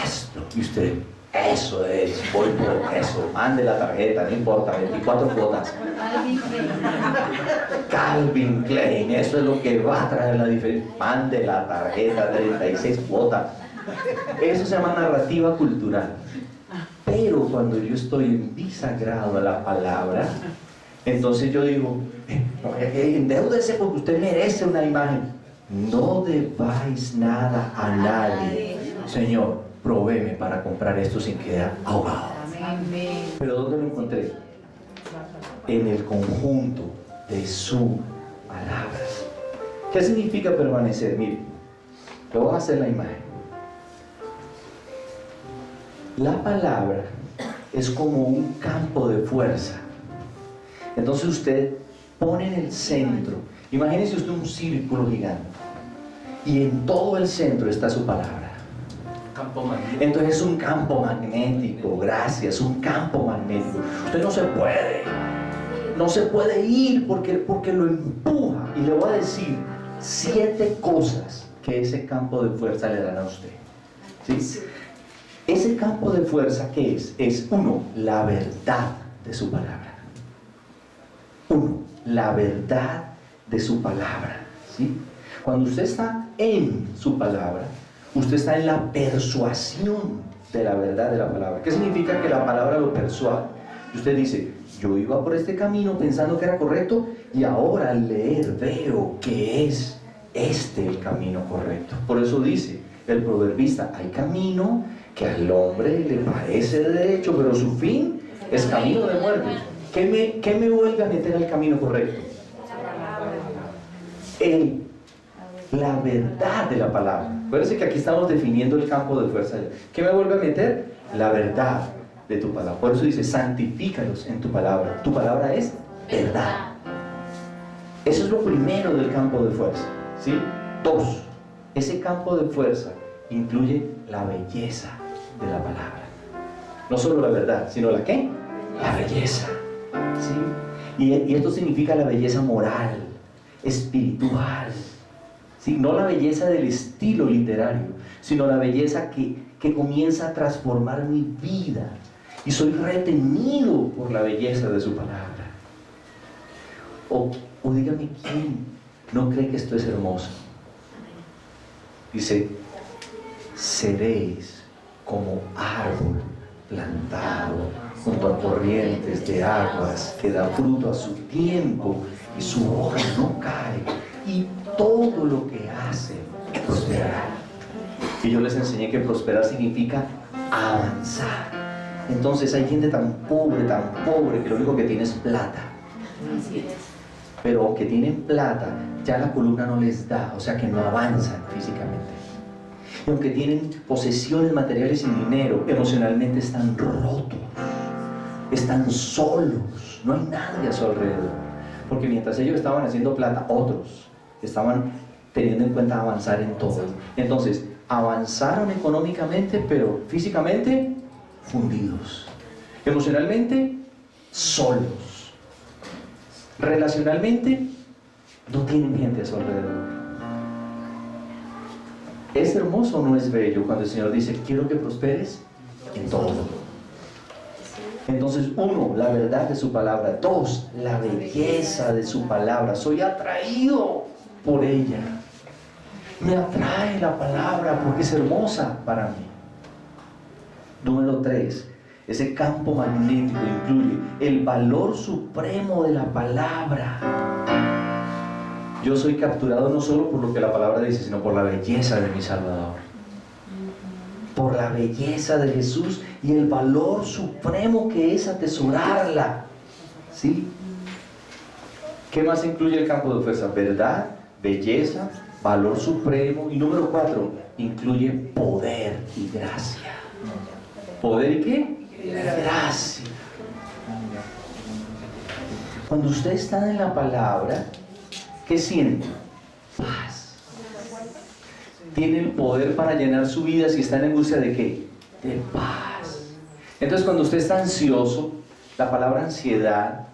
Speaker 1: esto. Y usted, eso es, voy por eso, mande la tarjeta, no importa, 24 cuotas. Calvin Klein, eso es lo que va a traer la diferencia. Mande la tarjeta, 36 cuotas. Eso se llama narrativa cultural. Pero cuando yo estoy bisagrado a la palabra, entonces yo digo, endeúdese porque usted merece una imagen. No debáis nada a nadie. Señor, provéeme para comprar esto sin quedar ahogado. Pero ¿dónde lo encontré? En el conjunto de su palabra. ¿Qué significa permanecer? Mire, le voy a hacer la imagen. La palabra es como un campo de fuerza. Entonces usted pone en el centro, imagínese usted un círculo gigante, y en todo el centro está su palabra.
Speaker 3: Campo magnético.
Speaker 1: Entonces es un campo magnético, gracias, un campo magnético. Usted no se puede ir porque lo empuja. Y le voy a decir 7 cosas que ese campo de fuerza le dará a usted. ¿Sí? Ese campo de fuerza, ¿qué es? Es 1, la verdad de su palabra. 1, la verdad de su palabra. ¿Sí? Cuando usted está en su palabra, usted está en la persuasión de la verdad de la palabra. ¿Qué significa que la palabra lo persuade? Usted dice, yo iba por este camino pensando que era correcto y ahora al leer veo que es este el camino correcto. Por eso dice el proverbista, hay camino que al hombre le parece derecho, pero su fin es camino de muerte. ¿Qué me vuelve a meter al camino correcto? La verdad de la palabra. Acuérdense que aquí estamos definiendo el campo de fuerza. ¿Qué me vuelve a meter? La verdad de tu palabra. Por eso dice, santifícalos en tu palabra. Tu palabra es verdad. Eso es lo primero del campo de fuerza. ¿Sí? 2. Ese campo de fuerza incluye la belleza de la palabra. No solo la verdad, sino la ¿qué? La belleza. ¿Sí? Y esto significa la belleza moral, espiritual. ¿Sí? No la belleza del estilo literario, sino la belleza que comienza a transformar mi vida. Y soy retenido por la belleza de su palabra. O dígame, ¿quién no cree que esto es hermoso? Dice, seréis como árbol plantado junto a corrientes de aguas, que da fruto a su tiempo y su hoja no cae, y todo lo que hace prosperará. Y yo les enseñé que prosperar significa avanzar. Entonces hay gente tan pobre, que lo único que tiene es plata. Pero aunque tienen plata, ya la columna no les da, o sea que no avanzan físicamente. Y aunque tienen posesiones materiales y dinero, emocionalmente están rotos, están solos, no hay nadie a su alrededor. Porque mientras ellos estaban haciendo plata, otros estaban teniendo en cuenta avanzar en todo. Entonces, avanzaron económicamente, pero físicamente fundidos, emocionalmente solos, relacionalmente no tienen gente a su alrededor. ¿Es hermoso o no es bello cuando el Señor dice, quiero que prosperes en todo? Entonces, 1, la verdad de su palabra. 2, la belleza de su palabra. Soy atraído por ella. Me atrae la palabra porque es hermosa para mí. Número 3, ese campo magnético incluye el valor supremo de la palabra. Yo soy capturado no solo por lo que la palabra dice, sino por la belleza de mi Salvador, por la belleza de Jesús y el valor supremo que es atesorarla. ¿Sí? ¿Qué más incluye el campo de fuerza? Verdad, belleza, valor supremo, y número 4, incluye poder y gracia. ¿Poder y qué? Gracia. Cuando usted está en la palabra, ¿qué siente? Paz. Tiene el poder para llenar su vida. Si está en angustia, ¿de qué? De paz. Entonces, cuando usted está ansioso, la palabra ansiedad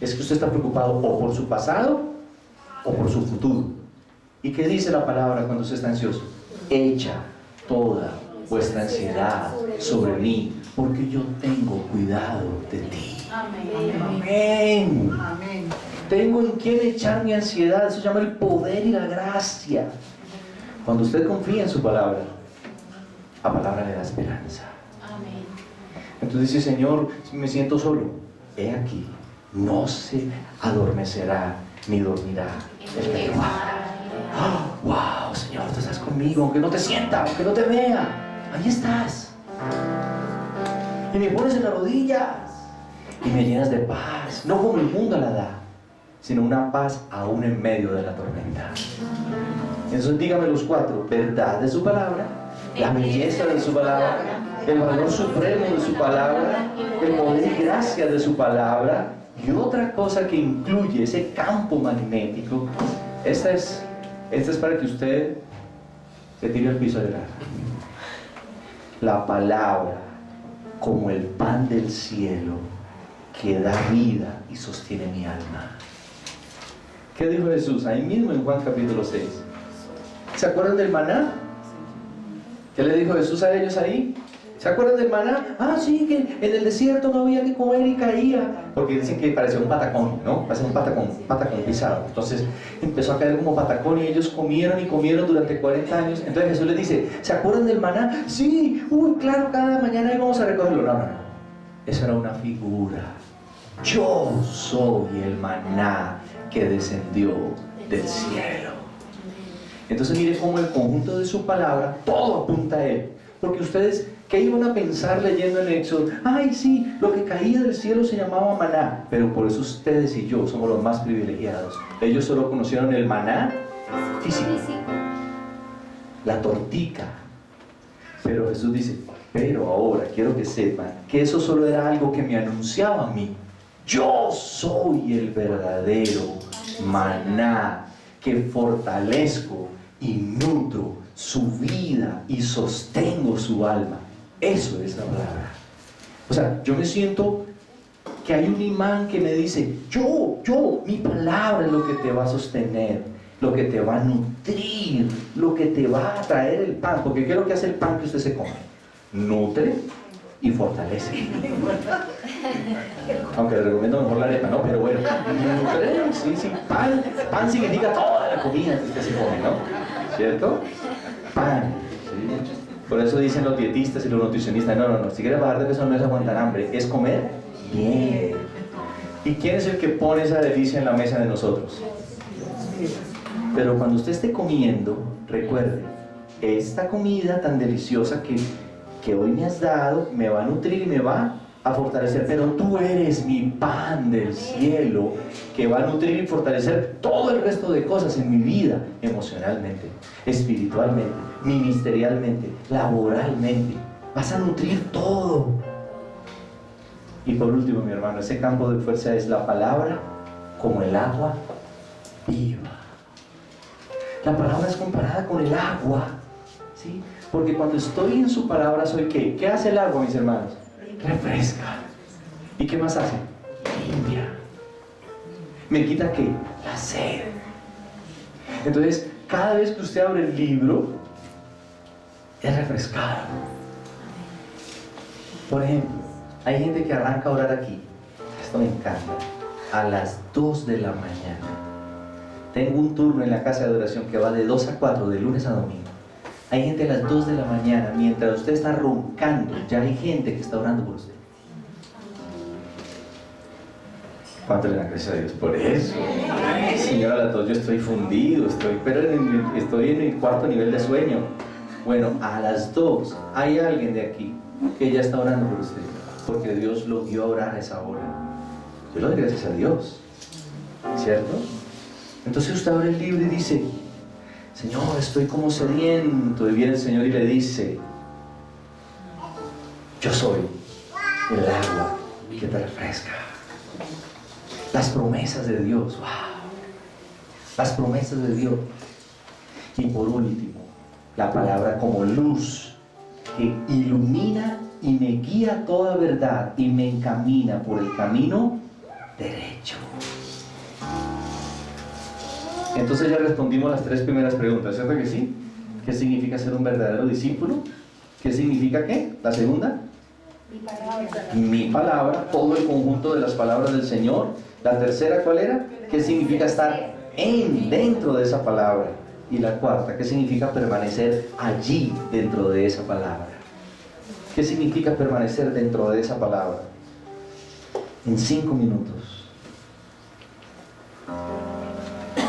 Speaker 1: es que usted está preocupado o por su pasado o por su futuro. ¿Y qué dice la palabra cuando usted está ansioso? Echa toda vuestra ansiedad sobre mí, porque yo tengo cuidado de ti. Amén. Amén. Tengo en quién echar mi ansiedad. Eso se llama el poder y la gracia. Cuando usted confía en su palabra, la palabra le da esperanza.
Speaker 2: Amén.
Speaker 1: Entonces dice, Señor, si me siento solo, he aquí, no se adormecerá ni dormirá el que lo ama. Oh, wow, Señor, tú estás conmigo, aunque no te sienta, aunque no te vea, ahí estás. Y me pones en las rodillas y me llenas de paz, no como el mundo la da, sino una paz aún en medio de la tormenta. Entonces dígame los 4, verdad de su palabra, la belleza de su palabra, el valor supremo de su palabra, el poder y gracia de su palabra, y otra cosa que incluye ese campo magnético. Esta es para que usted se tire al piso a llorar. La palabra como el pan del cielo que da vida y sostiene mi alma. ¿Qué dijo Jesús? Ahí mismo en Juan capítulo 6. ¿Se acuerdan del maná? ¿Qué le dijo Jesús a ellos ahí? ¿Se acuerdan del maná? Ah, sí, que en el desierto no había que comer y caía. Porque dicen que parecía un patacón, ¿no? Parecía un patacón pisado. Entonces empezó a caer como patacón y ellos comieron y comieron durante 40 años. Entonces Jesús les dice, ¿se acuerdan del maná? Sí, claro, cada mañana íbamos a recogerlo. No. Eso era una figura. Yo soy el maná que descendió del cielo. Entonces mire cómo el conjunto de su palabra, todo apunta a Él. Porque ustedes, ¿qué iban a pensar leyendo en Éxodo? Ay, sí, lo que caía del cielo se llamaba maná. Pero por eso ustedes y yo somos los más privilegiados. Ellos solo conocieron el maná físico, la tortica. Pero Jesús dice, pero ahora quiero que sepan que eso solo era algo que me anunciaba a mí. Yo soy el verdadero maná que fortalezco y nutro su vida y sostengo su alma. Eso es la palabra. O sea, yo me siento que hay un imán que me dice, mi palabra es lo que te va a sostener, lo que te va a nutrir, lo que te va a traer el pan. Porque ¿qué es lo que hace el pan que usted se come? Nutre y fortalece. Aunque le recomiendo mejor la arepa, ¿no? Pero bueno, nutre, sí, pan significa toda la comida que usted se come, ¿no? ¿Cierto? Pan, ¿sí? Por eso dicen los dietistas y los nutricionistas, no, si quieres bajar de peso no es aguantar hambre, es comer bien. ¿Y quién es el que pone esa delicia en la mesa de nosotros? Pero cuando usted esté comiendo, recuerde, esta comida tan deliciosa que hoy me has dado, me va a nutrir y me va a fortalecer, pero tú eres mi pan del cielo, que va a nutrir y fortalecer todo el resto de cosas en mi vida, emocionalmente, espiritualmente, ministerialmente, laboralmente. Vas a nutrir todo. Y por último, mi hermano, ese campo de fuerza es la palabra como el agua viva. La palabra es comparada con el agua, ¿sí? Porque cuando estoy en su palabra, ¿soy qué? ¿Qué hace el agua, mis hermanos? Refresca. ¿Y qué más hace? Limpia. ¿Me quita qué? La sed. Entonces, cada vez que usted abre el libro, es refrescado. Por ejemplo, hay gente que arranca a orar aquí. Esto me encanta. A las 2 de la mañana. Tengo un turno en la casa de adoración que va de 2 a 4, de lunes a domingo. Hay gente a las 2 de la mañana, mientras usted está roncando, ya hay gente que está orando por usted. ¿Cuánto le dan gracias a Dios por eso? Ay, Señor, a las 2 yo estoy fundido, estoy en el cuarto nivel de sueño. Bueno, a las 2 hay alguien de aquí que ya está orando por usted, porque Dios lo dio a orar a esa hora. Yo le doy gracias a Dios, ¿cierto? Entonces usted abre el libro y dice, Señor, estoy como sediento. Y viene el Señor y le dice, yo soy el agua que te refresca. Las promesas de Dios, wow. Las promesas de Dios. Y por último, la palabra como luz que ilumina y me guía a toda verdad y me encamina por el camino derecho. Entonces ya respondimos las 3 primeras preguntas, ¿cierto que sí? ¿Qué significa ser un verdadero discípulo? ¿Qué significa qué? La segunda. Mi palabra, todo el conjunto de las palabras del Señor. La tercera, ¿cuál era? ¿Qué significa estar dentro de esa palabra? Y la cuarta, ¿qué significa permanecer allí dentro de esa palabra? ¿Qué significa permanecer dentro de esa palabra? En 5 minutos.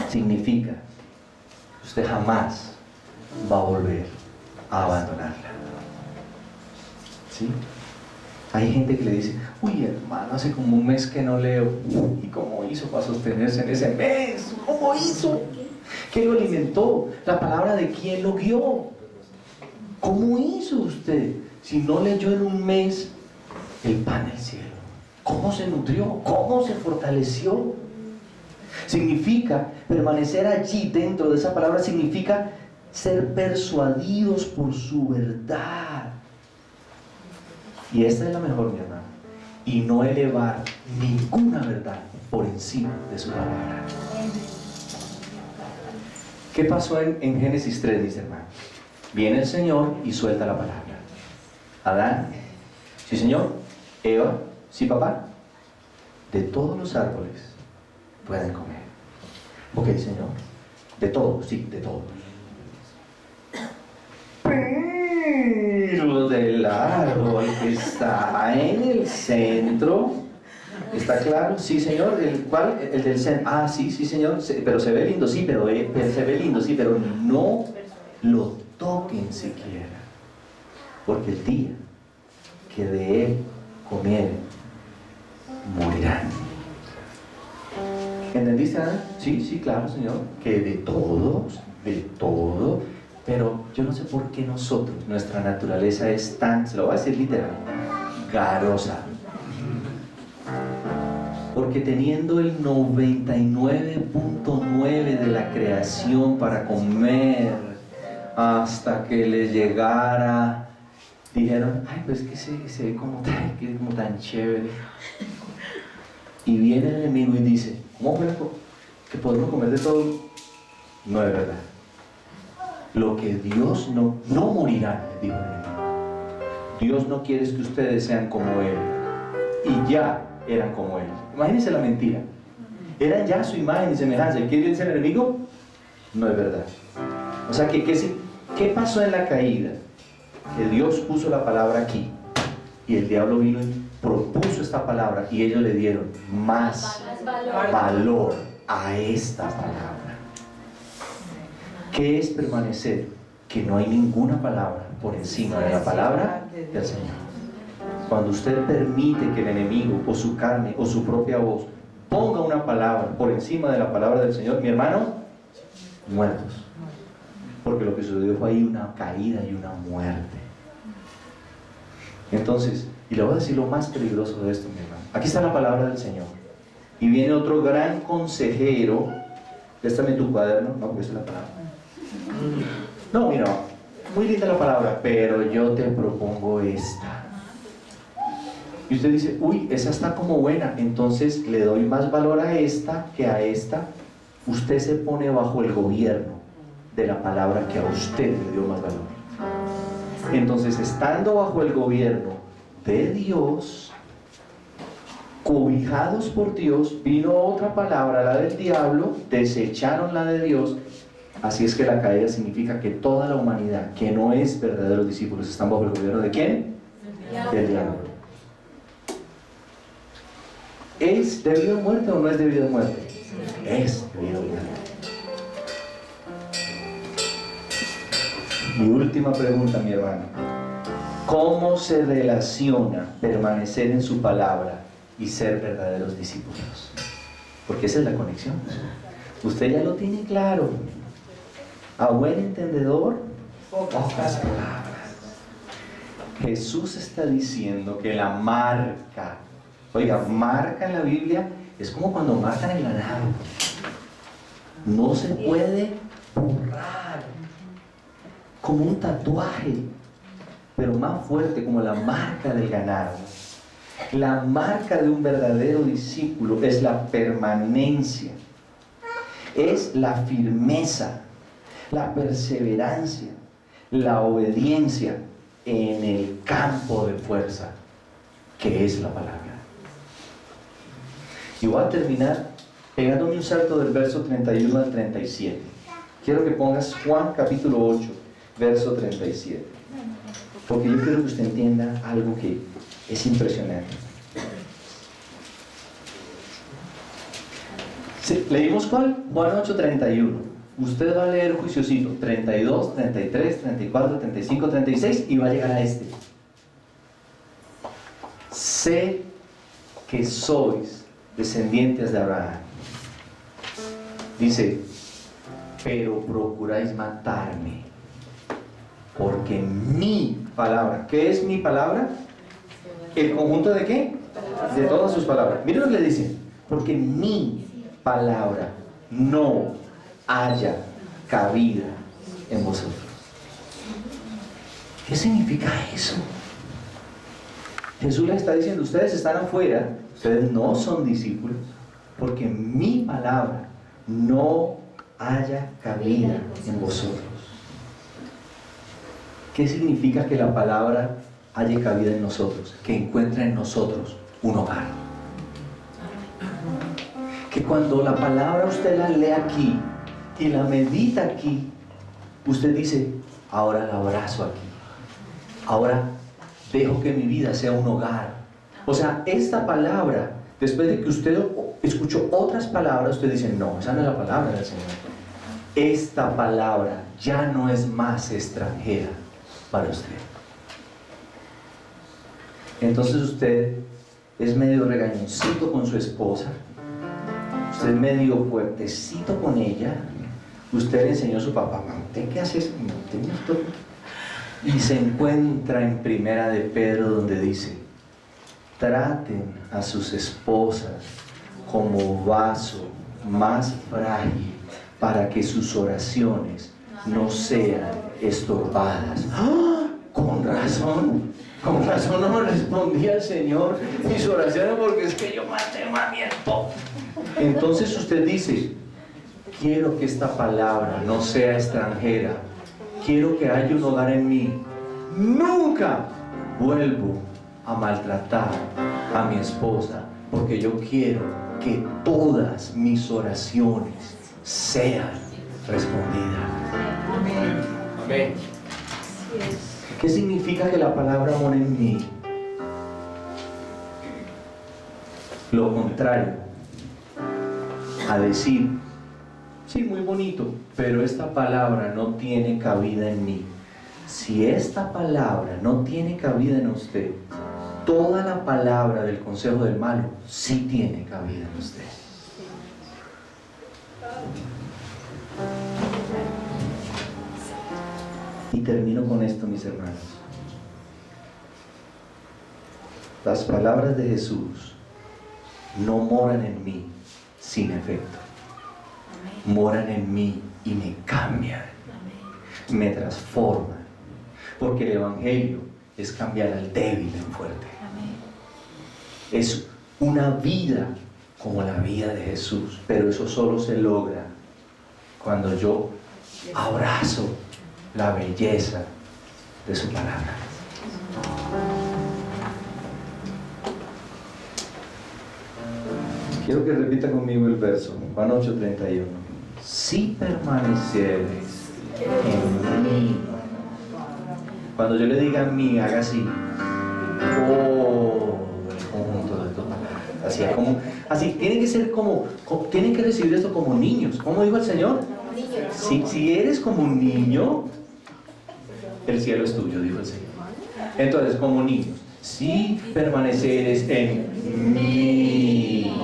Speaker 1: Significa que usted jamás va a volver a abandonarla. ¿Sí? Hay gente que le dice, uy hermano, hace como un mes que no leo. ¿Y cómo hizo para sostenerse en ese mes? ¿Cómo hizo? ¿Qué lo alimentó? ¿La palabra de quién lo guió? ¿Cómo hizo usted si no leyó en un mes el pan del cielo? ¿Cómo se nutrió? ¿Cómo se fortaleció? Significa permanecer allí dentro de esa palabra, significa ser persuadidos por su verdad. Y esta es la mejor, mi hermano. Y no elevar ninguna verdad por encima de su palabra. ¿Qué pasó en Génesis 3, mis hermanos? Viene el Señor y suelta la palabra. Adán, sí señor. Eva, sí papá. De todos los árboles pueden comer. Ok, Señor. De todo, sí, de todo. Pero del árbol que está en el centro, ¿está claro? Sí, Señor. ¿El cuál? El del centro. Ah, sí, Señor. Pero se ve lindo, sí, pero se ve lindo, sí, pero no lo toquen siquiera. Porque el día que de él comieren, morirán. ¿Entendiste, Ana? Sí, claro, Señor. Que de todos, de todo. Pero yo no sé por qué nosotros, nuestra naturaleza es tan, se lo voy a decir literal, garosa. Porque teniendo el 99.9 de la creación para comer, hasta que les llegara dijeron, ay, pues que se ve que es como tan chévere. Y viene el enemigo y dice, ¿cómo fue que podemos comer de todo? No es verdad. Lo que Dios no morirá, dijo el enemigo. Dios no quiere que ustedes sean como Él. Y ya eran como Él. Imagínense la mentira. Eran ya su imagen y semejanza. ¿Y qué dice el enemigo? No es verdad. O sea, ¿qué pasó en la caída? Que Dios puso la palabra aquí. Y el diablo vino y propuso esta palabra. Y ellos le dieron más valor a esta palabra. ¿Qué es permanecer? Que no hay ninguna palabra por encima de la palabra del Señor. Cuando usted permite que el enemigo o su carne o su propia voz ponga una palabra por encima de la palabra del Señor, mi hermano, muertos. Porque lo que sucedió fue ahí una caída y una muerte. Entonces, y le voy a decir lo más peligroso de esto, mi hermano. Aquí está la palabra del Señor. Y viene otro gran consejero. Préstame tu cuaderno. No, porque esta es la palabra. No, mira, muy linda la palabra, pero yo te propongo esta. Y usted dice, uy, esa está como buena, entonces le doy más valor a esta que a esta. Usted se pone bajo el gobierno de la palabra que a usted le dio más valor. Entonces, estando bajo el gobierno de Dios, cobijados por Dios, vino otra palabra, la del diablo, desecharon la de Dios. Así es que la caída significa que toda la humanidad que no es verdaderos discípulos están bajo el gobierno ¿de quién? Del diablo. ¿Es debido a muerte o no es debido a muerte? Es debido a muerte. Mi última pregunta, mi hermano. ¿Cómo se relaciona permanecer en su palabra y ser verdaderos discípulos? Porque esa es la conexión. Usted ya lo tiene claro. A buen entendedor, pocas palabras. Jesús está diciendo que la marca, oiga, marca en la Biblia es como cuando marcan el ganado. No se puede borrar. Como un tatuaje, pero más fuerte, como la marca del ganado. La marca de un verdadero discípulo es la permanencia, es la firmeza, la perseverancia, la obediencia en el campo de fuerza que es la palabra. Y voy a terminar pegándome un salto del verso 31 al 37. Quiero que pongas Juan capítulo 8, verso 37, porque yo quiero que usted entienda algo que es impresionante. ¿Sí? ¿Leímos cuál? Juan 8, 31. Usted va a leer juiciosito 32, 33, 34, 35, 36 y va a llegar a este. Sé que sois descendientes de Abraham. Dice, pero procuráis matarme, porque mi palabra, ¿qué es mi palabra? ¿El conjunto de qué? De todas sus palabras. Miren lo que le dice, porque mi palabra no haya cabida en vosotros. ¿Qué significa eso? Jesús les está diciendo, ustedes están afuera, ustedes no son discípulos, porque mi palabra no haya cabida en vosotros. ¿Qué significa que la palabra haya cabida en nosotros? Que encuentre en nosotros un hogar. Que cuando la palabra usted la lee aquí y la medita aquí, usted dice, ahora la abrazo aquí. Ahora dejo que mi vida sea un hogar. O sea, esta palabra, después de que usted escuchó otras palabras, usted dice, no, esa no es la palabra del Señor. Esta palabra ya no es más extranjera para usted. Entonces usted es medio regañoncito con su esposa, usted es medio fuertecito con ella, usted le enseñó a su papá, ¿usted qué hace eso? Y se encuentra en Primera de Pedro donde dice, traten a sus esposas como vaso más frágil para que sus oraciones no sean estorbadas. ¡Ah! Con con razón no me respondía el Señor mis oraciones porque es que yo maté a mi esposo. Entonces usted dice, quiero que esta palabra no sea extranjera, quiero que haya un hogar en mí. Nunca vuelvo a maltratar a mi esposa porque yo quiero que todas mis oraciones sean respondidas.
Speaker 3: Amén.
Speaker 1: ¿Qué significa que la palabra mora en mí? Lo contrario a decir, sí, muy bonito, pero esta palabra no tiene cabida en mí. Si esta palabra no tiene cabida en usted, toda la palabra del consejo del malo sí tiene cabida en usted. Y termino con esto, mis hermanos. Las palabras de Jesús no moran en mí sin efecto. Moran en mí y me cambian, me transforman. Porque el Evangelio es cambiar al débil en fuerte. Es una vida como la vida de Jesús, pero eso solo se logra cuando yo abrazo la belleza de su palabra. Quiero que repita conmigo el verso, Juan 8:31. Si permanecieres en mí. Cuando yo le diga a mí, haga así. Oh, el conjunto de tu palabra. Así, tiene que ser tienen que recibir esto como niños. ¿Cómo dijo el Señor? Si eres como un niño, el cielo es tuyo, dijo el Señor. Entonces, como niños, si permaneceres en mí.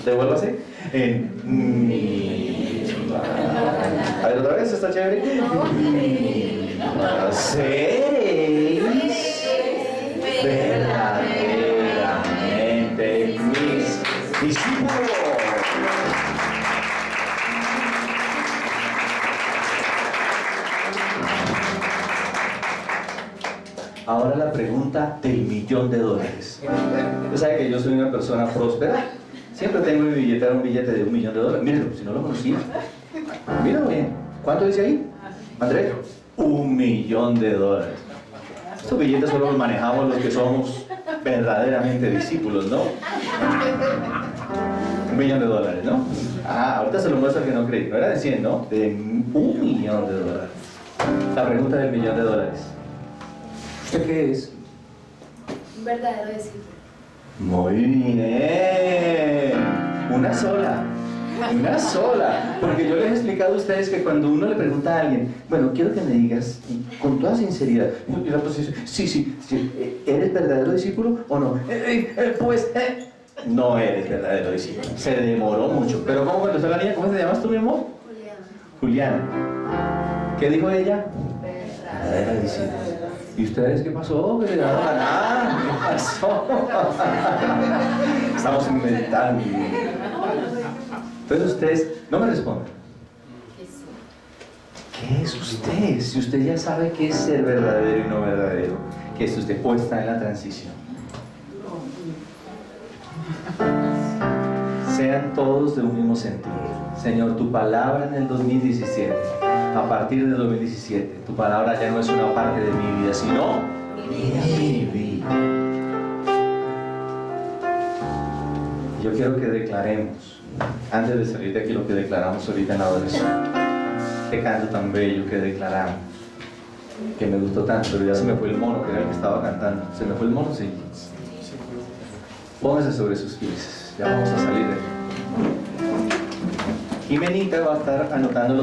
Speaker 1: Devuélvase. En mí. A ver, otra vez, está chévere. Seréis verdaderamente mis discípulos. Ahora la pregunta del $1.000.000. Usted sabe que yo soy una persona próspera. Siempre tengo en mi billetera un billete de $1.000.000. Mírenlo, si no lo conocía. Míralo bien. ¿Cuánto dice ahí, Andrés? $1.000.000. Estos billetes solo los manejamos los que somos verdaderamente discípulos, ¿no? $1.000.000, ¿no? Ahorita se lo muestro al que no cree. No era de 100, ¿no? De $1.000.000. La pregunta del $1.000.000. ¿Usted qué es?
Speaker 2: Un verdadero discípulo.
Speaker 1: Muy bien. Una sola. Porque yo les he explicado a ustedes que cuando uno le pregunta a alguien, bueno, quiero que me digas con toda sinceridad, y la posición, sí, ¿eres verdadero discípulo o no? No eres verdadero discípulo. Se demoró mucho. Pero ¿cómo contestó la niña? ¿Cómo te llamas tú, mi amor? Juliana. ¿Qué dijo ella? Verdadera discípulo. ¿Y ustedes qué pasó? ¿Qué le daban a ganar? ¿Qué pasó? Estamos inventando. Entonces ustedes no me respondan. ¿Qué es usted? Si usted ya sabe qué es ser verdadero y no verdadero, ¿qué es usted? O está en la transición. Sean todos de un mismo sentido. Señor, tu palabra en el 2017, a partir del 2017, tu palabra ya no es una parte de mi vida, sino mi vida. Yo quiero que declaremos, antes de salir de aquí, lo que declaramos ahorita en la adoración. Qué canto tan bello que declaramos, que me gustó tanto, pero ya se me fue el mono, que era el que estaba cantando. ¿Se me fue el mono? Sí. Póngase sobre sus pies, ya vamos a salir de aquí. Jimenita va a estar anotando